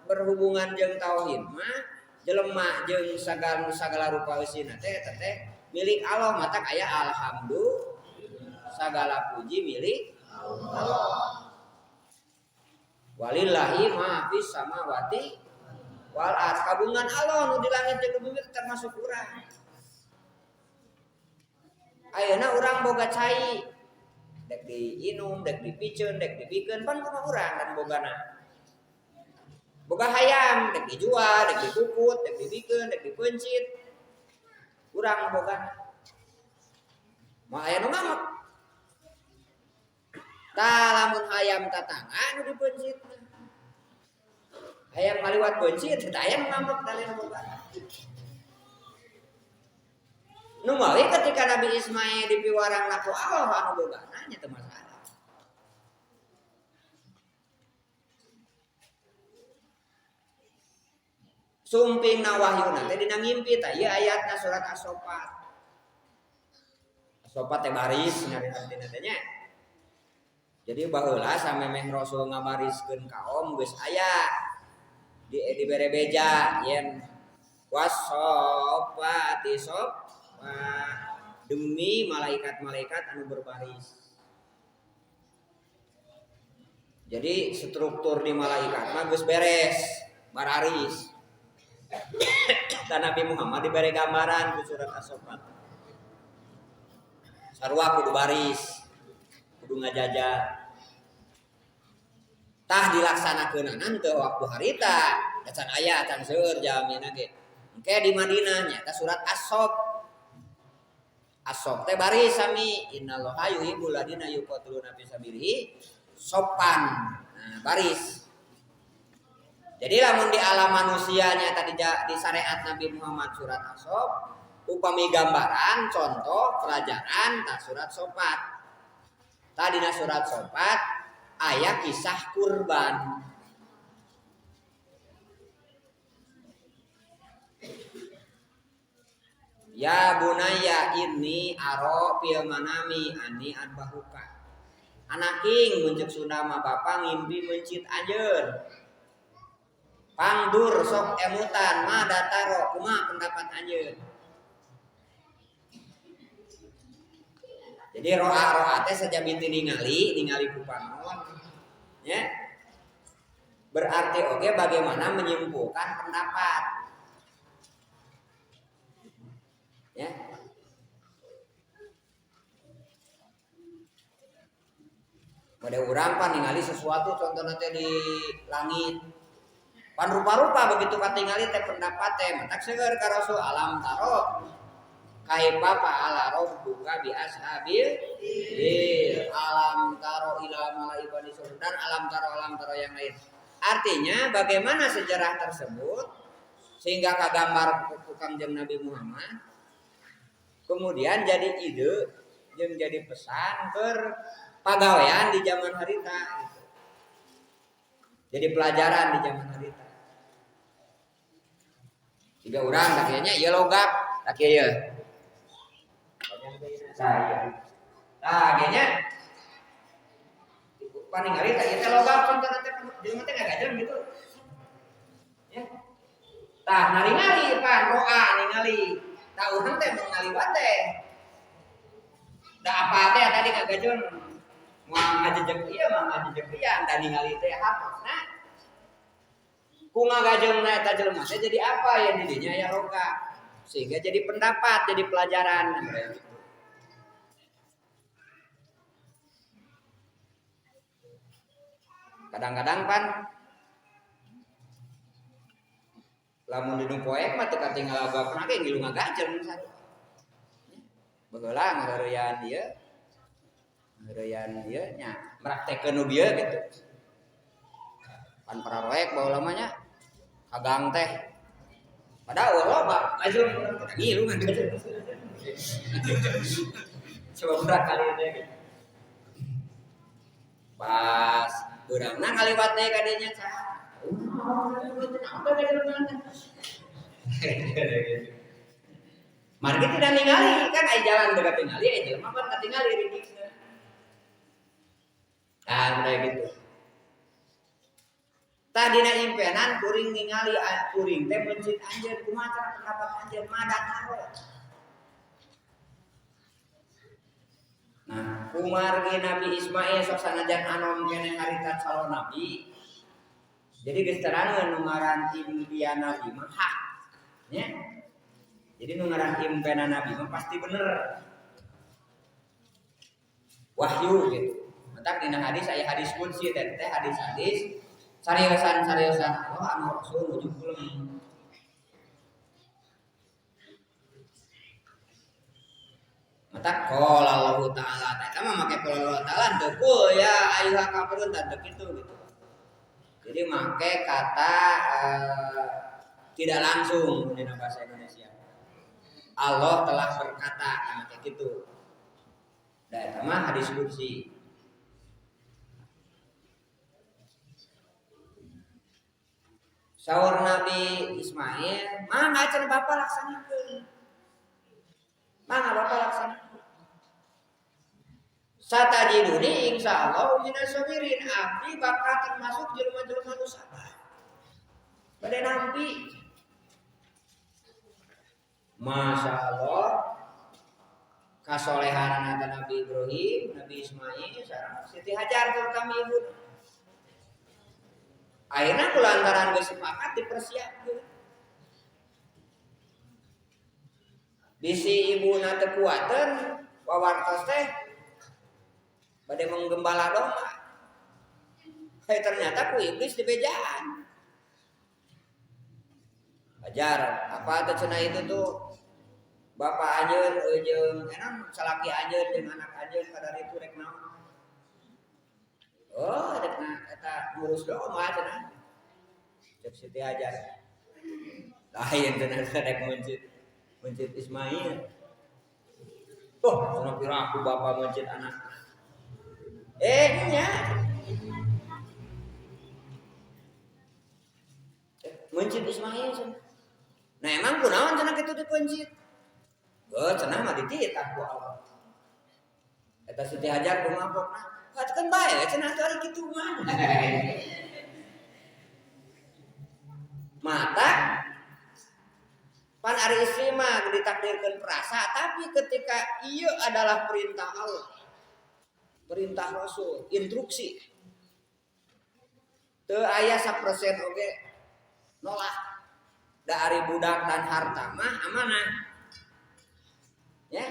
berhubungan jeung tauhid mah jelema jeung sagala rupa eusina teh eta teh milik Allah mata aya alhamdulillah sagala puji milik Allah. Walillahi ma fis samawati wal ardh kabungan Allah nu di langit jeung bumi termasuk urang. Ayeuna urang boga cai dek diinum, dek dipiceun, dek dibikeun pan kumaha urang dan bogana. Boga hayam, dek dijual, dek dikukut, dek dibikeun, dek dipencit. Urang boga. Mah aya nu ngamak. Tah lamun hayam tatangga anu dipencit. Hayam ngaliwat pencit, teh aya nu ngamak dalina boga. Nu mawi ketika Nabi Ismail dipiwarang laku Allah anu bogana nya teu masalah. Sumpingna wahyuna teh dina ngimpi tah ieu ayatna surat As-Saffat. As-Saffat teh baris nyari artina teh nya. Jadi baheula samemeh Rasul ngabariskeun kaum geus aya dibere beja yen was-saffati saffa demi malaikat-malaikat anu berbaris. Jadi struktur di malaikat mah geus beres, bararis. Dan Nabi Muhammad diberi gambaran di surat As-Saffat. Sarua kudu baris, kudu ngajajar. Tah dilaksanakeunana teu waktu harita, can aya can seueur jamina ge. Engke di Madinah nya tah surat As-Saff. As-Saff teh baris sami innallaha yuhibbul ladina yuqatiluna fi sabilihi sopan. Nah, baris. Jadi lamun di alam manusianya tadi di syariat Nabi Muhammad surat As-Saff upami gambaran contoh pelajaran tak surat sopat. Tadina surat sopat aya kisah kurban. Ya bunaya ini aro fil manami ani adbahuka. Anaking muncul Sunda mah bapa ngimpi mencit anjeun. Pangdur sok emutan mah dataro kumaha pendapat anjeun. Jadi roa teh saja binti ningali ku pangon. Ya. Berarti oke bagaimana menyimpulkan pendapat. Ya. Pada urang pan ningali sesuatu contohnya teh di langit. Pan rupa-rupa begitu katingali teh pendapat teh matak seueur ka Rasul alam taro. Kaifa fa'ala rabbuka bi ashabil alam taro ila malaikati dan alam taro yang lain. Artinya bagaimana sejarah tersebut sehingga kagambar tukang jeung Nabi Muhammad kemudian jadi ide jeung jadi pesan pagawean di zaman harita gitu. Jadi pelajaran di zaman harita. Tiga orang akhirnya ieu logak akhirnya saya. Nah, akhirnya paling hari tak kita logak contoh nanti di rumah teh ngajarin gitu. Ya. Tah nari-nari pan roa ningali. Tah urang teh ningali teh. Da apa teh tadi ngagajeun moal ngajejeg ieu mah ngajejeg ieu da ningali teh hapusna. Ku ngagajeungna eta jelema teh jadi apa ya didinya ya roga. Sehingga jadi pendapat, jadi pelajaran. Kadang-kadang pan lamun di poek mah teu katinggal gapna ge ngilu ngagajeun misalnya. Baheula ngeureuyaan ieu nya mraktekeun nu dieu gitu. Pan para roek baheula mah nya kagang teh. Padahal loba ngajeun ngilu ngagajeun. Coba berat kali teh gitu. Pas urangna ngaliwat teh ka dieu nya saha? Margi tidak ningali kan ai jalan dekat ningali ai jelema pan katingali ringkisna. Tah udah gitu. Tadina impenan kuring ningali kuring teh mencit anjeun kumaha cara pendapat anjeun madat taro. Nah, kumargi Nabi Ismail sok sanajan anom keneh harita calon nabi. Jadi geus terangeun nu ngaran impian nabi mah hak. Ya. Jadi nu ngaran impian nabi mah pasti bener. Wahyu gitu. Matak dina hadis aya hadis qudsi teh hadis-hadis sariosan Allah anu Rasul nuju kulem. Matak qala Allah taala eta mah make qala Allah taala teu ya ayyuha kafirun teh kitu gitu. Jadi make kata tidak langsung di bahasa Indonesia. Allah telah berkata kayak gitu. Da eta mah hadis qudsi. Saur Nabi Ismail, "Mangga cenah Bapak laksanakeun." Mangga Bapak laksanakeun. Satajiduni insyaallah minas sabirin, abdi bakal termasuk jelema-jelema nu sabar. Bade nampi. Masya Allah kasolehan Nabi Ibrahim, Nabi Ismail, sareng Siti Hajar terutama ibu. Akhirnya kulantaran geus sepakat dipersiapkeun. Bisi ibuna teu kuateun wawartos teh bade menggembala domba. Ternyata ku iblis dibejaan. Hajar, apa teh cenah itu tuh bapak anjeun jeung enam salaki anjeun jeung anak anjeun kadari itu rek naon. Oh, eta ngurus domba cenah. Cek Siti Hajar. Lain cenah rek muncit. Masjid Ismail. Oh, sono pira aku bapak masjid anak. Nya. Masjid Ismail cenah. Nah emang kunaon cenah kitu di masjid? Cenah mah dititah ku Allah. Eta Siti Hajar kumapokna. Kan bae cenah ari kitu mah. Mata pan ari istri mah ditakdirkeun perasa, tapi ketika ieu adalah perintah Allah, perintah Rasul, instruksi, teu aya 1% oge nolak. Da ari budak dan harta mah amanah. Ya.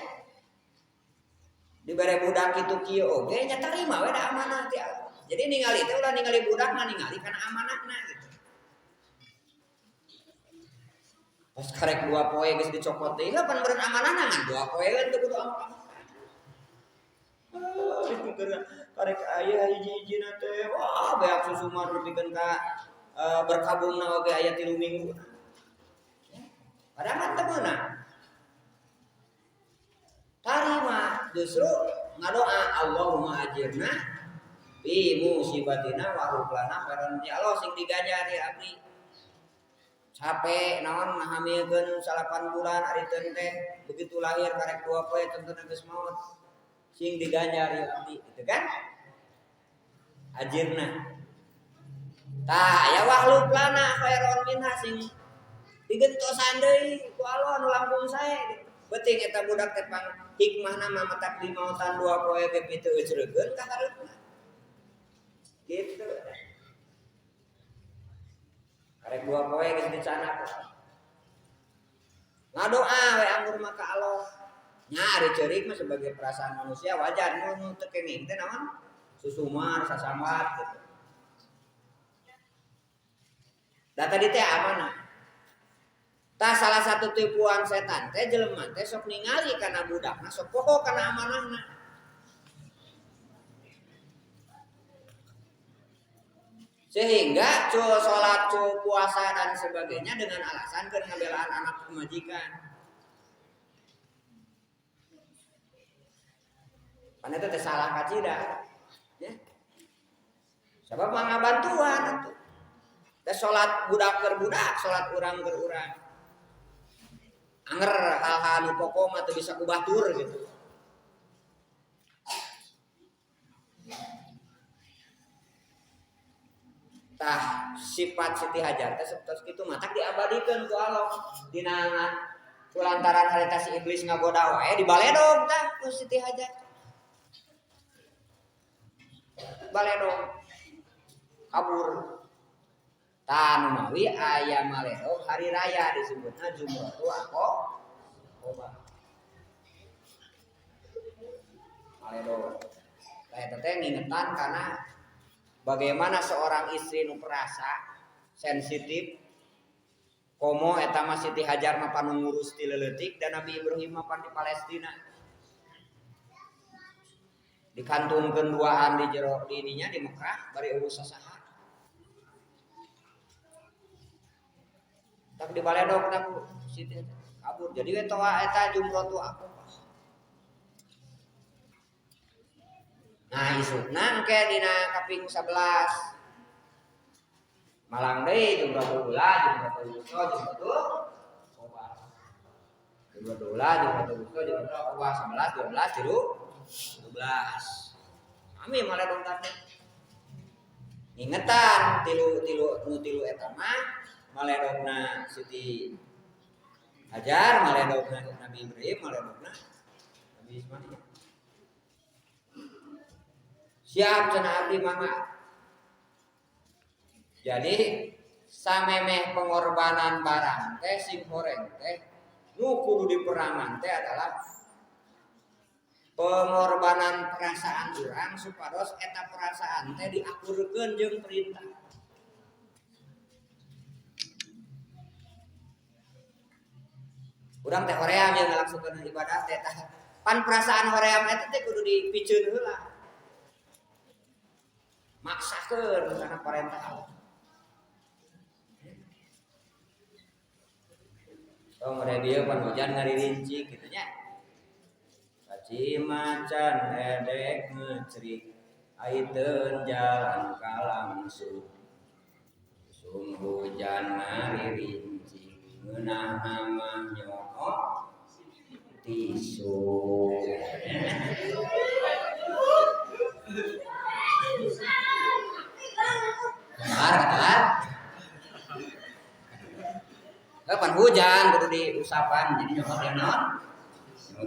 Dibere budak kitu kieu oge nya tarima we da amanah ti Allah. Jadi ningali teh ulah ningali budak mah ningali kana amanahna gitu. Pas karek 2 poe geus dicopot deui pan beureun amanahna ngan 2 poe teh kudu amanah. Karek aya hiji-hijina teh wah beak susu mah dipikeun ka berkabungna oge aya 3 minggu. Padahal mah teu meunang. Tarima justru ngadoa Allahumma ajirna bi musibatina wa ruplana khairan ya Allah sing diganjari abdi. Capek naon ngahamilkeun 8 bulan ari teu teh begitu lahir karek 2 poe tentuna geus maot. Sing diganjari abdi gitu kan? Ajirna. Tah aya wahlub lana khairon minha sing digentosan deui ku Allah nu langkung sae. Beuting eta budak teh pang hikmahna mah matak dimautan 2 poe ge pitu ecreukeun ka hareupna. Gitu. Karek 2 poe geus dicanak. Ngadoa we anggur mah ka Allah. Nya ari ceurik mah sebagai perasaan manusia wajar nu teu kenging teh naon? Susumar sasambat gitu. Da tadi teh amanah. Tah salah satu tipuan setan teh jelema teh sok ningali kana budakna sok poho kana amanahna. Sehingga salat, puasa dan sebagainya dengan alasan keur ngabelaan anak pemajikan. Pan eta teh salah kacida. Ya. Sabab mangga bantuan atuh. Teh salat budak keur budak, salat urang keur urang. Anger hal-hal nu pokok mah teu bisa kubatur gitu. Tah sifat Siti Hajar teh saeutik kitu mah tak diabadikeun ku Allah dina kulantaran harita si iblis ngagoda wae dibaledog tah ku Siti Hajar. Baledog kabur. Tah nu mawi aya maledog hari raya disebutna Jumratul Aqabah. Maledog. Tah eta teh ngingetan kana bagaimana seorang istri nu perasa, sensitif, komo eta mah Siti Hajar mah panu ngurus ti leuletik dan Nabi Ibrahim mah pan di Palestina. Dikantungkeun duaan di jero di dinya di Mekah bari urus sasaha. Tak dibaledog tak Siti kabur. Jadi we toa eta Jumratul Aqabah. Nah isutna engke dina kaping 11 malang deui Jumratul Ula, Jumratul Wusta, Jumratul Aqabah. Jumratul Ula, Jumratul Wusta, Jumratul Aqabah 11, 12, 13. Kami malah dongkatna. Ingetan tilu eta mah maledogna Siti Hajar, maledogna Nabi Ibrahim, maledogna Nabi Ismail. Siap cenah abdi mangga. Jadi samemeh pengorbanan barang teh sing horeng teh nu kudu diperangan teh adalah pengorbanan perasaan urang supados eta perasaan teh diakurkeun jeung perintah. Urang teh hoream yang ngalaksanakeun ibadah teh tah pan perasaan hoream eta teh kudu dipikeun heula. Maksakeun kana perintah Allah. tong mere dieu pan hujan ngaririnci kitu nya. Cimacan edek ngecrik aiteun jalan kalangsung sum hujan ngaririnci ngeunah nama nyokot tisu. Kan? Kapan hujan kudu diusapan jadi nyokot yang non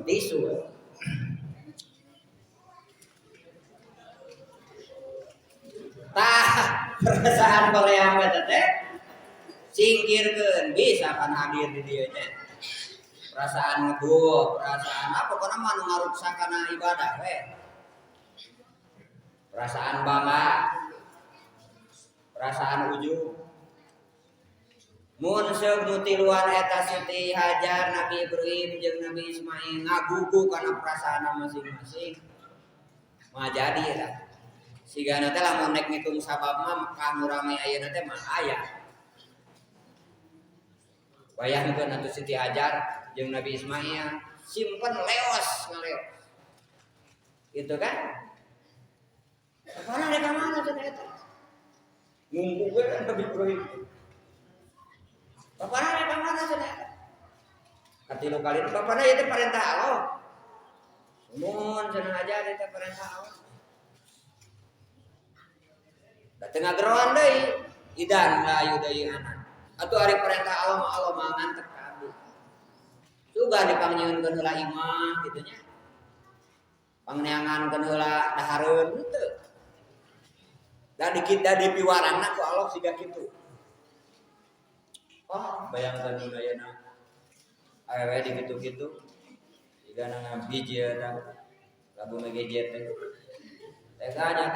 tisu. Tah perasaan baleang teh singkirkeun bisa kan hadir di dieu nya. Perasaan ngeduh, perasaan apa pokona mah nu ngaruksak kana ibadah we. Perasaan bangga, perasaan ujub. Mun seug nu tiluan eta Siti Hajar, Nabi Ibrahim jeung Nabi Ismail ngagugu kana perasaan masing-masing. Mah jadi lah. Sigana teh lamun nek ngitung sabab mah kanu rame ayeuna teh mah aya. Bayangkeun atuh Siti Hajar jeung Nabi Ismail simpen leos ngaleos. Gitu kan? Apana rek mana teh eta? Ngumpul we kan Nabi Ibrahim. Apana rek mana teh eta? Katilu kali bapana ieu teh parentah Allah. Mun cenah aja teh parentah Allah. Tengah geroan deui idan layu deui anak atuh ari perintah Allah mah ngantep ka abdi juga dipangnyieunkeun heula imah kitu nya pangneangankeun heula dahareun henteu da dikita dipiwarangna ku Allah siga kitu bayangkeun ayeuna awewe di kitu-kitu sigana ngabiji eta lagu ngegejet teh teganya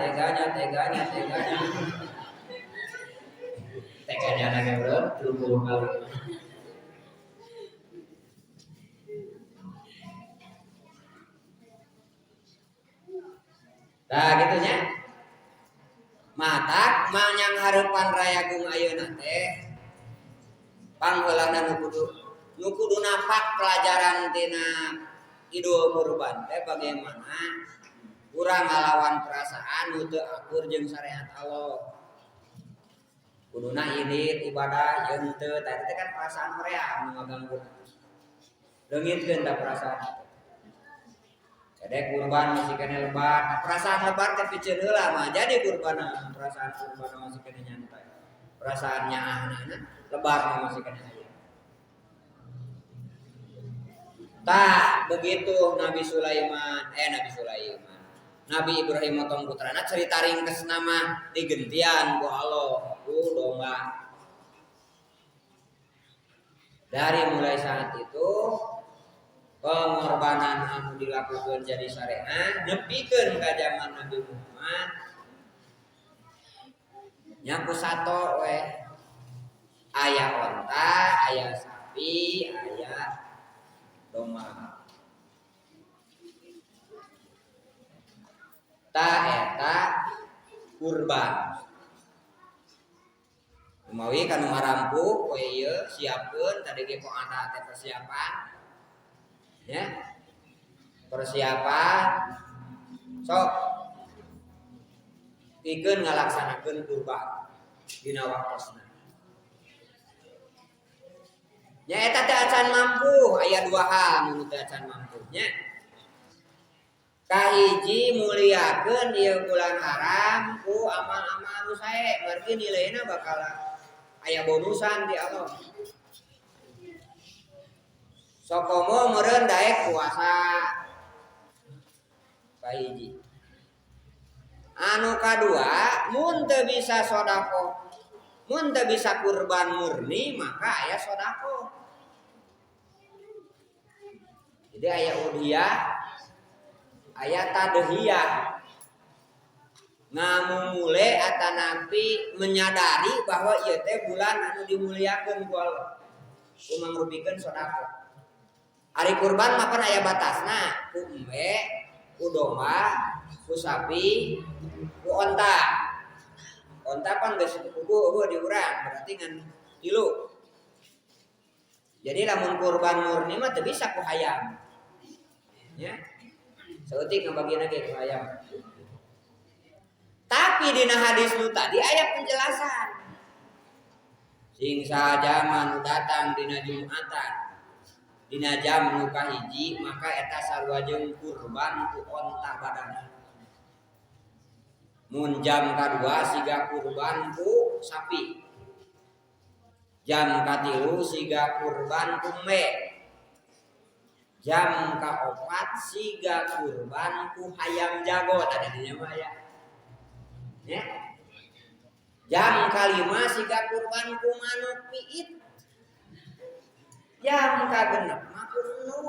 anaknya bro 30 kali. Nah gitunya matak manyang harapan raya gung ayeuna teh pangheulana nu kudu napak pelajaran tina Idul Kurban teh bagaimana kurang ngalawan perasaan nu teu akur jeung syariat Allah. Kuduna ini ibadah jeung teu tadi teh kan perasaan hoream nu ngaganggu. Leungitkeun da perasaan. Kedek kurban masih kene lebar, nah, perasaan lebar teh piceun heula mah jadi kurban perasaan kurban masih kene nyantai. Perasaannya ahna lebar masih kene aya. Tah begitu Nabi Ibrahim motong putrana cerita ringkes nama digentian ku Allah ku domba. Dari mulai saat itu pengorbanan anu dilakukan jadi syariat nepikeun ka zaman Nabi Muhammad nya ku sato we aya onta, aya sapi, aya domba. Ta eta kurban. Umawi kanu marampu poe ieu siapkeun tadi ge kok ada teh persiapan. Ya. Persiapan sok pikeun ngalaksanakeun kurban dina waktosna. Ya eta teh acan mampu aya dua hal mun teh acan mampu nya. Kahiji muliakeun ieu bulan haram ku amal-amal anu sae berarti nilaina bakal aya bonusan di Allah. Sokomo meureun daek puasa. Kahiji. Anu kadua mun teu bisa sedekah, mun teu bisa kurban murni maka aya sedekah. Jadi aya udhiyah, aya tadhiyah. Ngamumule atanapi menyadari bahwa ieu teh bulan anu dimuliakeun ku Allah. Kumangrupikeun sedekah. Ari kurban mah kan aya batasna, ku embe, ku domba, ku sapi, ku onta. Onta pan geus kuku eueuh di urang, berarti ngan 3. Jadi lamun kurban murni mah teu bisa ku hayam. Ya. Saeutik ngabagian ge ku hayam. Tapi dina hadis nu tadi aya penjelasan. Sing sajaman nu datang dina Jumatan dina jam nu kahiji maka eta sarua jeung kurban ku onta badana. Mun jam kadua siga kurban ku sapi. Jam katilu siga kurban ku me. Jam kaopat siga kurban ku hayam jago tadi dinya mah ya. Ya. Jam kalima siga kurban ku manuk piit. Jam kagenep mah kurnu.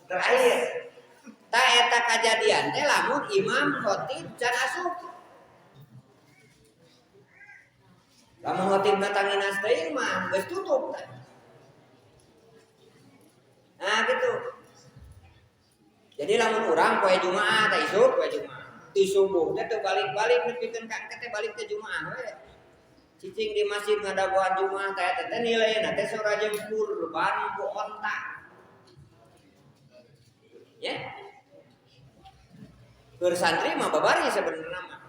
Terakhir. Ta eta kajadian teh lamun imam khotib can asup. Lamun khotib datangin teuing mah geus tutup teh. Nah gitu. Jadi lamun urang poe Jumaah teh isuk poe Jumaah. Di subuh teh teu balik-balik nepikeun ka teh balik ke Jumaah we. Cicing di masjid ngadagoan Jumaah teh teh nileuna teh sora jeung kurban ku onta. Ya. Keur santri mah babari sebenarnya mah.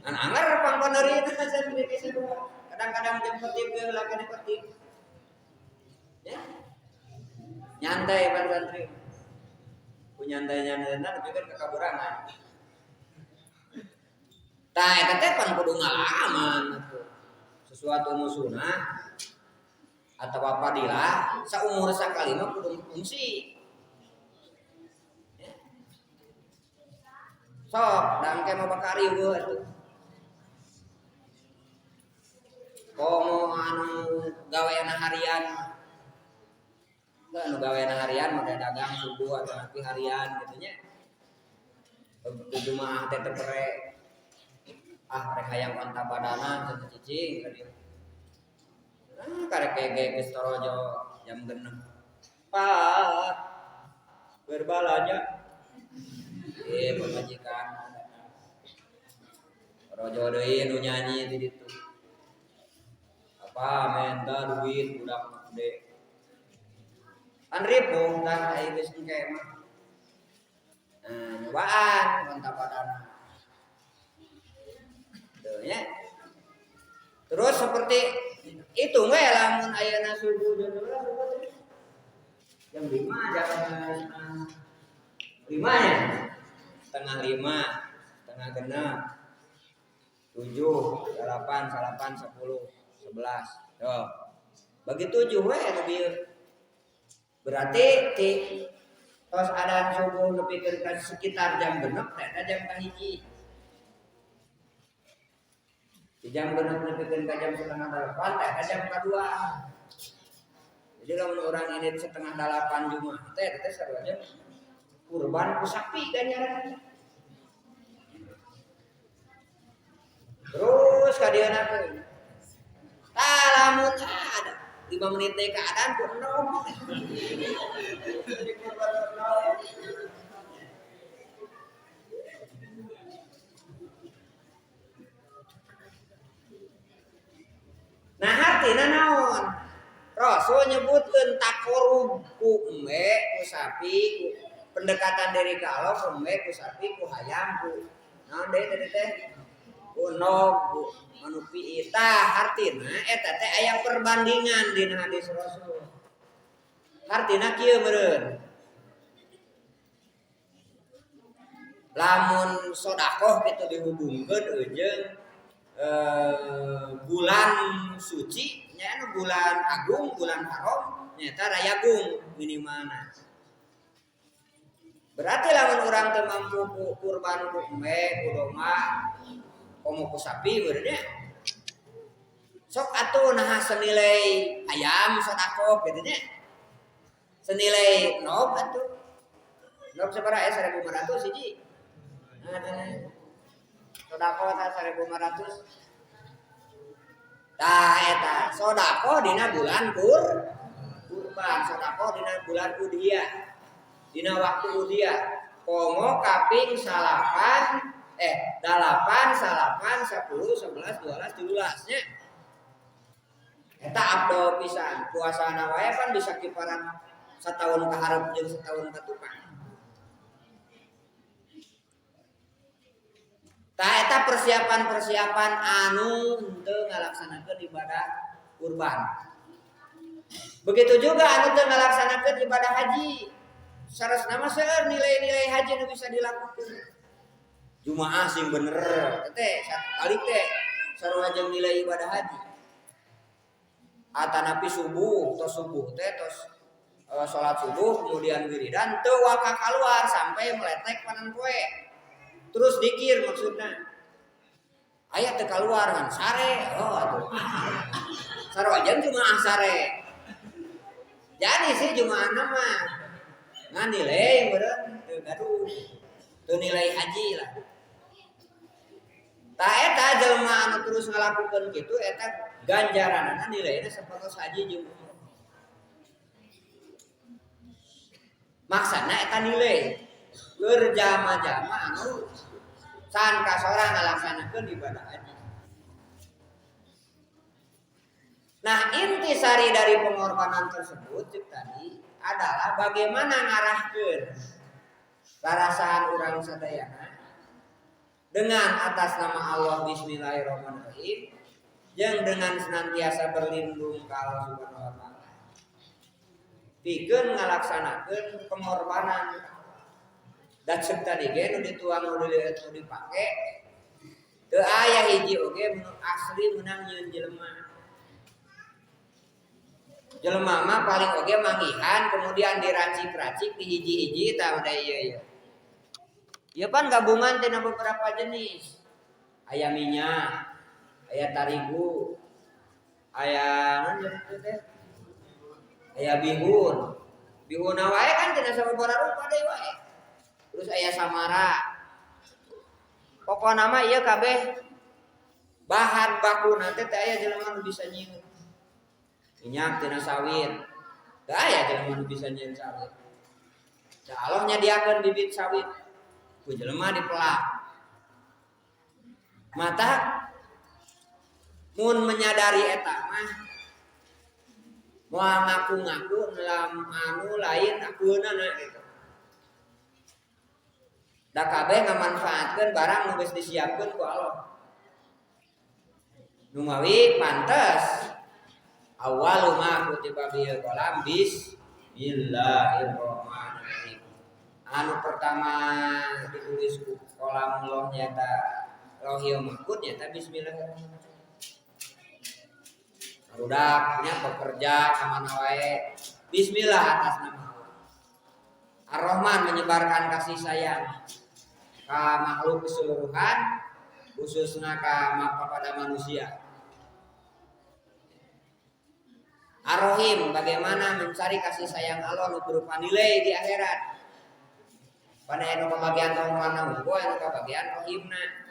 Ngan anggar pangpaneurina santri ge sadua. Kadang-kadang jeung khotib ge heula kana khotib. Ya. Nyantai pan santri. Ku nyantai-nyantai tapi kan kekaburangan. Tah eta teh pan kudu ngalaman atuh. Sesuatu nu sunah atawa fadilah saumur sakali mah kudu fungsi. Sok dangke mah bakari eueuh atuh. Komo anu gaweana harian. Anu gaweana harian mah dagang subuh atau nepi harian gitu nya. Di Jumaah teh tepere rek hayang onta badana teu cicing ka dieu. Karek gege geus torojo jam 6. Pak berbalanya pemajikan rojo deui nu nyanyi di ditu. Apa minta duit budak gede. Kan ribu tah aya geus engke mah. Nyobaan onta badana. Tuh ya. Terus seperti itu we lamun ayeuna subuh jam 5 jam 5 ya. Setengah 5, setengah genep, 7, 8, 10, 11. Tuh. Bagi 7 we lebih. Berarti tos adzan subuh nepikeun ka sekitar jam genep eta jam kahiji. Di jam genep nepikeun ka jam setengah 8 eta jam kadua. Jadi lamun orang ini setengah 8 Jumaah teh sarua jam kurban ku sapi ganjaran. Terus ka dieuna teh. Tah lamun ada 5 menit deui ka adzan ku enom. Nah artina naon? Rasul nyebutkeun takorub ku embe ku sapi ku pendekatan diri ka Allah ku embe ku sapi ku hayam ku naon deui teh ku nog ku manupi eta artina eta teh aya perbandingan dina hadis Rasul. Artina kieu meureun. Lamun sedekah kitu dihubungkeun jeung bulan suci nya bulan agung, bulan haram nyata rayagung minimalna. Berarti lamun urang teu mampu kurban ku embe, ku domba, komo ku sapi beureunya. Sok atuh naha senilai ayam sedekah kitu nya. Senilai nog atuh. Nog sabaraha 1.500 hiji. Nah, sedekah ta 1.500. Tah eta sedekah dina bulan kurban, sedekah dina bulan udhiyah. Dina waktu udhiyah komo kaping 8, 8, 10, 11, 12, 13 nya. Eta abdo pisan puasana wae kan bisa kiparan setahun ke hareup jeung setahun ke tukang. Tah eta persiapan-persiapan anu henteu ngalaksanakeun ibadah kurban. Begitu juga anu teu ngalaksanakeun ibadah haji. Saresna mah seueur nilai-nilai haji nu bisa dilakukeun. Jumaah sing bener teh balik teh sarua jeung nilai ibadah haji. Atanapi subuh teh tos salat subuh kemudian wiridan teu waka kaluar sampai meletek panan poe. Terus dikir maksudna. Aya teu kaluar kan sare. Oh atuh. Sarwajan jumaah sare. Jadi sih jumaah mah ngan nilai beureun teu gaduh. Teu nilai haji lah. Tah eta jelema anu terus ngalakukeun kitu eta ganjaranna nilaina sapertos haji jeung umrah. Maksudna eta nilai keur jama-jama anu can kasorang ngalaksanakeun ibadah haji. Nah, intisari dari pengorbanan tersebut cek tadi adalah bagaimana ngarahkeun rarasaan urang sadayana dengan atas nama Allah bismillahirrahmanirrahim yang dengan senantiasa berlindung ke Allah Subhanahu wa taala. Pikeun ngalaksanakeun pengorbanan. Dan cek tadi ge nu dituang nu dipake teu aya hiji oge nu asli meunang nyieun jelema. Jelema mah paling oge manggihan kemudian diracik-racik di hiji-hiji tah udah ieu. Ieu pan gabungan tina beberapa jenis. Aya minyak, aya tarigu, aya naon teh? Aya bihun. Bihun wae kan tina sababaraha rupa deui wae. Terus aya samara. Pokona mah ieu kabeh bahan bakuna teh aya jelema nu bisa nyieun. Minyak tina sawit. Teu aya jelema nu bisa nyieun sawit. Da Allah nyadiakeun bibit sawit. Ku jelema dipelak. Mata mun menyadari eta mah moal ngaku-ngaku dalam anu lain akueunana gitu. Da kabeh ngamanfaatkeun barang nu geus disiapkeun ku Allah. Nu mawi pantes awwalu ma kutiba bil qalam bismillahirrahmanirrahim. Anu pertama ditulis ku kolam Allah nyata Lauhil Mahfuz nyata bismillahirrahmanirrahim. Budaknya bekerja kamana wae bismillah atas nama Allah. Ar-Rahman menyebarkan kasih sayang ka makhluk keseluruhan khususnya kepada manusia. Ar-Rahim bagaimana mencari kasih sayang Allah nu berupa nilai di akhirat. Pada anu kabagian rahmana unggul anu kabagian rahimna.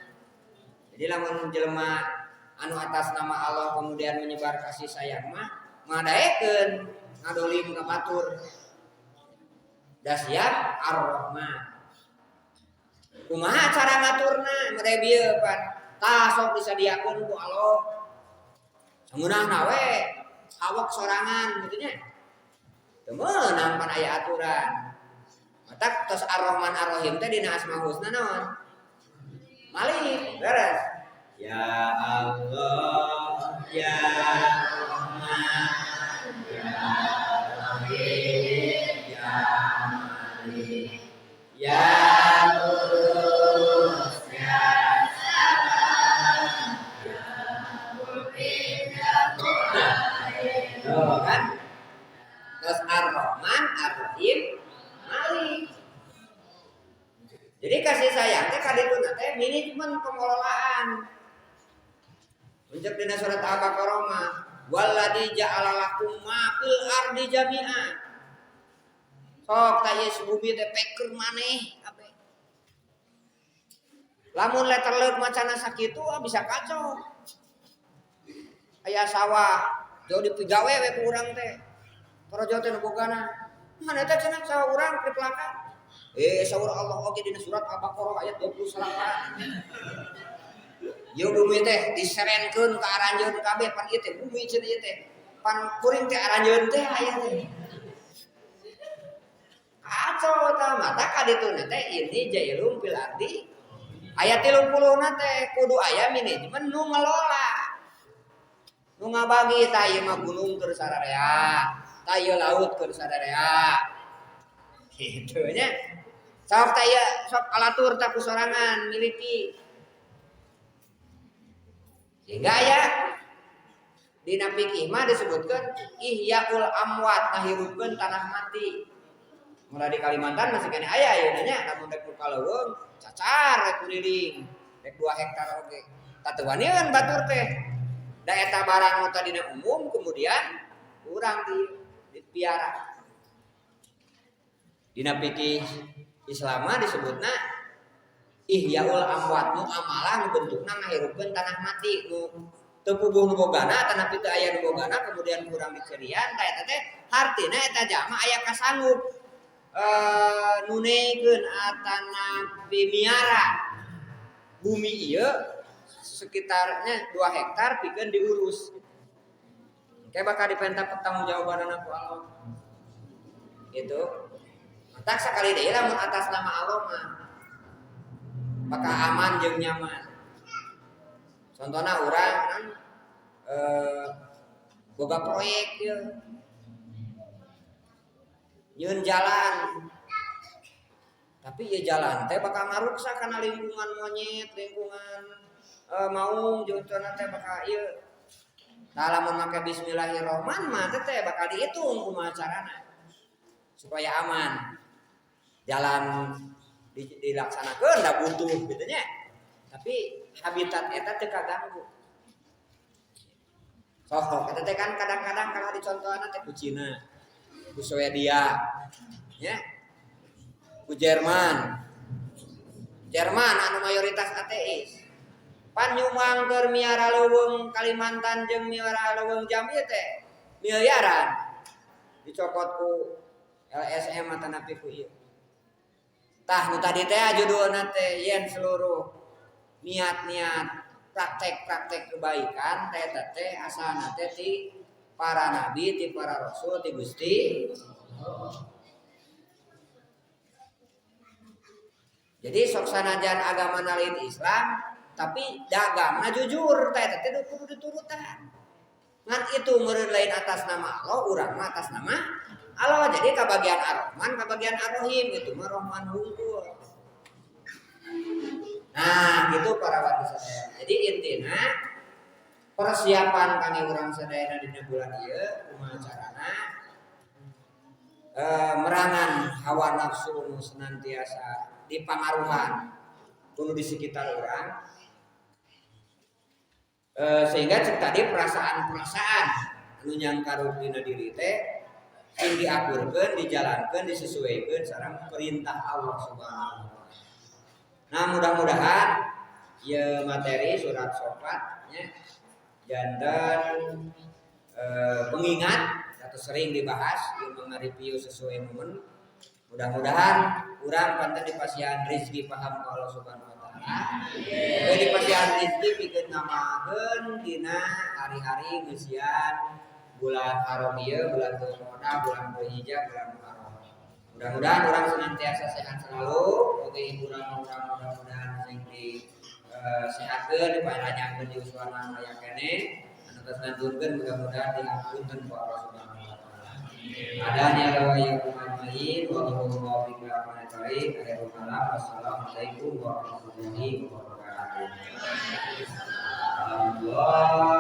Jadi lamun jelema anu atas nama Allah kemudian menyebar kasih sayang mah ngadaekeun ngadolim ka batur. Da siap Ar-Rahman. Kumaha cara ngaturna? Mere bieu pan. Tah sok disadiakeun ku Allah. Samunahna we awak sorangan gitu nya. Teu meunang pan aya aturan. Mata tos Ar-Rahman Ar-Rahim teh dina Asmaul Husna naon? Malik, beres. Ya Allah, ya Rahman, ya Rahim, ya Malik, ya Qudus, ya Salam, ya Mu'min, ya Mu'min. Tuh kan? Terus Ar-Rahman, Ar-Rahim, Malik. Jadi kasih sayang teh kadituna teh manajemen pengelolaan. Uncap dina surat Al-Baqarah mah walladzi ja'ala lakum ma fil ardi jami'a. Sok tah ieu bumi teh peker maneh kabeh. Lamun leterleuk macana sakitu bisa kacau. Aya sawah jauh dipigawe we ku urang teh. Torojo teh nu bogana. Mana teh cenah sawah urang di belakang. Saur Allah oge dina surat Al-Baqarah ayat 28. Ieu bumi teh diserenkeun ka aranjeun kabeh pan ieu teh bumi cenah ieu teh. pan kuring teh aranjeun teh aya teh. Kacau tah mata kaditu teh ini jailum fil ardi. Aya 30 teh kudu aya manajemen nu ngelola. Nu ngabagi tah ieu mah gunung keur sararea, tah ieu laut keur sararea. Kitu nya. Sok tah ieu sok alatur tah ku sorangan miliki. Sehingga aya dina fikih mah disebutkeun ihyaul amwat ngahirupkeun tanah mati. Mulai di Kalimantan masih kene aya ieu nya lamun rek kaleuweung cacar rek kuriring rek 2 hektar oge. Tatuanieun batur teh. Da eta barang nu tadina umum kemudian urang dipiara. Dina fikih Islam disebutna ihyaul amwat nu amalah nu bentukna ngahirupkeun tanah mati nu teu puguh nu bogana tanah teu aya nu bogana kemudian kurang dicerian ta eta teh hartina eta jalma aya kasanggup nuneikeun atana pimiara bumi ieu sekitarnya 2 hektar pikeun diurus. Kayak bakal dipenta pertanggungjawabanana ku Allah. Gitu. Matak sakali deui lamun atas nama Allah mah bakal aman jeung nyaman. Contohna urang kan boga proyek ieu. Nyieun jalan. Tapi ieu jalan teh bakal ngaruksak kana lingkungan monyet, lingkungan maung jeung contohna teh bakal ieu. Tah lamun make bismillahirrahmanirrahim mah teh bakal dihitung kumaha carana supaya aman. Jalan dilaksanakeun da butuh kitu nya. Tapi habitat eta teu kaganggu. Sok eta teh kan kadang-kadang kalau dicontohna teh ku Cina, ku Swedia, nya. Ku Jerman. Jerman anu mayoritas ateis. Pan nyumbang keur miara leuweung Kalimantan jeung miara leuweung Jambi teh miliaran. Dicokot ku LSM atau napi ku ieu. Tah nu tadi teh judulna teh yen seluruh niat-niat praktek-praktek kebaikan teh teh asalna teh ti para nabi, ti para rasul, ti Gusti. Jadi sok sanajan agama lain Islam, tapi dagangna jujur teh teh kudu diturutan. Ngan itu meureun lain atas nama Allah, urang mah atas nama Allah. Jadi kabagian Ar-Rahman, kabagian Ar-Rahim itu mah Rahman hungkul. Nah, gitu para warga sadaya. Jadi intina persiapan kami urang sadayana dina bulan ieu kumaha carana merangan hawa nafsu nu senantiasa dipangaruhan kudu di sekitar urang. Sehingga cek tadi perasaan-perasaan anu nyangkarup dina diri teh sing diaturkeun, dijalankeun, disesuaikeun sareng perintah Allah Subhanahu wa taala. Nah, mudah-mudahan ieu materi surat Shofat nya janten pengingat atau sering dibahas ieu mangaripieu sesuai momen. Mudah-mudahan urang panten dipasihan rezeki paham ka Allah Subhanahu wa taala. Oge dipasihan rezeki pikeun ngamakeun dina hari-hari ngeusian bulan haram ieu, bulan Dzulqa'dah, bulan Dzulhijjah, bulan Muharram. Mudah-mudahan urang senantiasa sehat selalu. Oge urang mudah-mudahan sing disehatkeun dipanjangkeun di uswana aya keneh. Anu geus nganturkeun mudah-mudahan diampunkeun ku Allah Subhanahu wa taala. Adanya wa yakum ajmain wallahu muwaffiq ila aqwamit thoriq. Akhirul kalam. Wassalamualaikum warahmatullahi wabarakatuh. Allah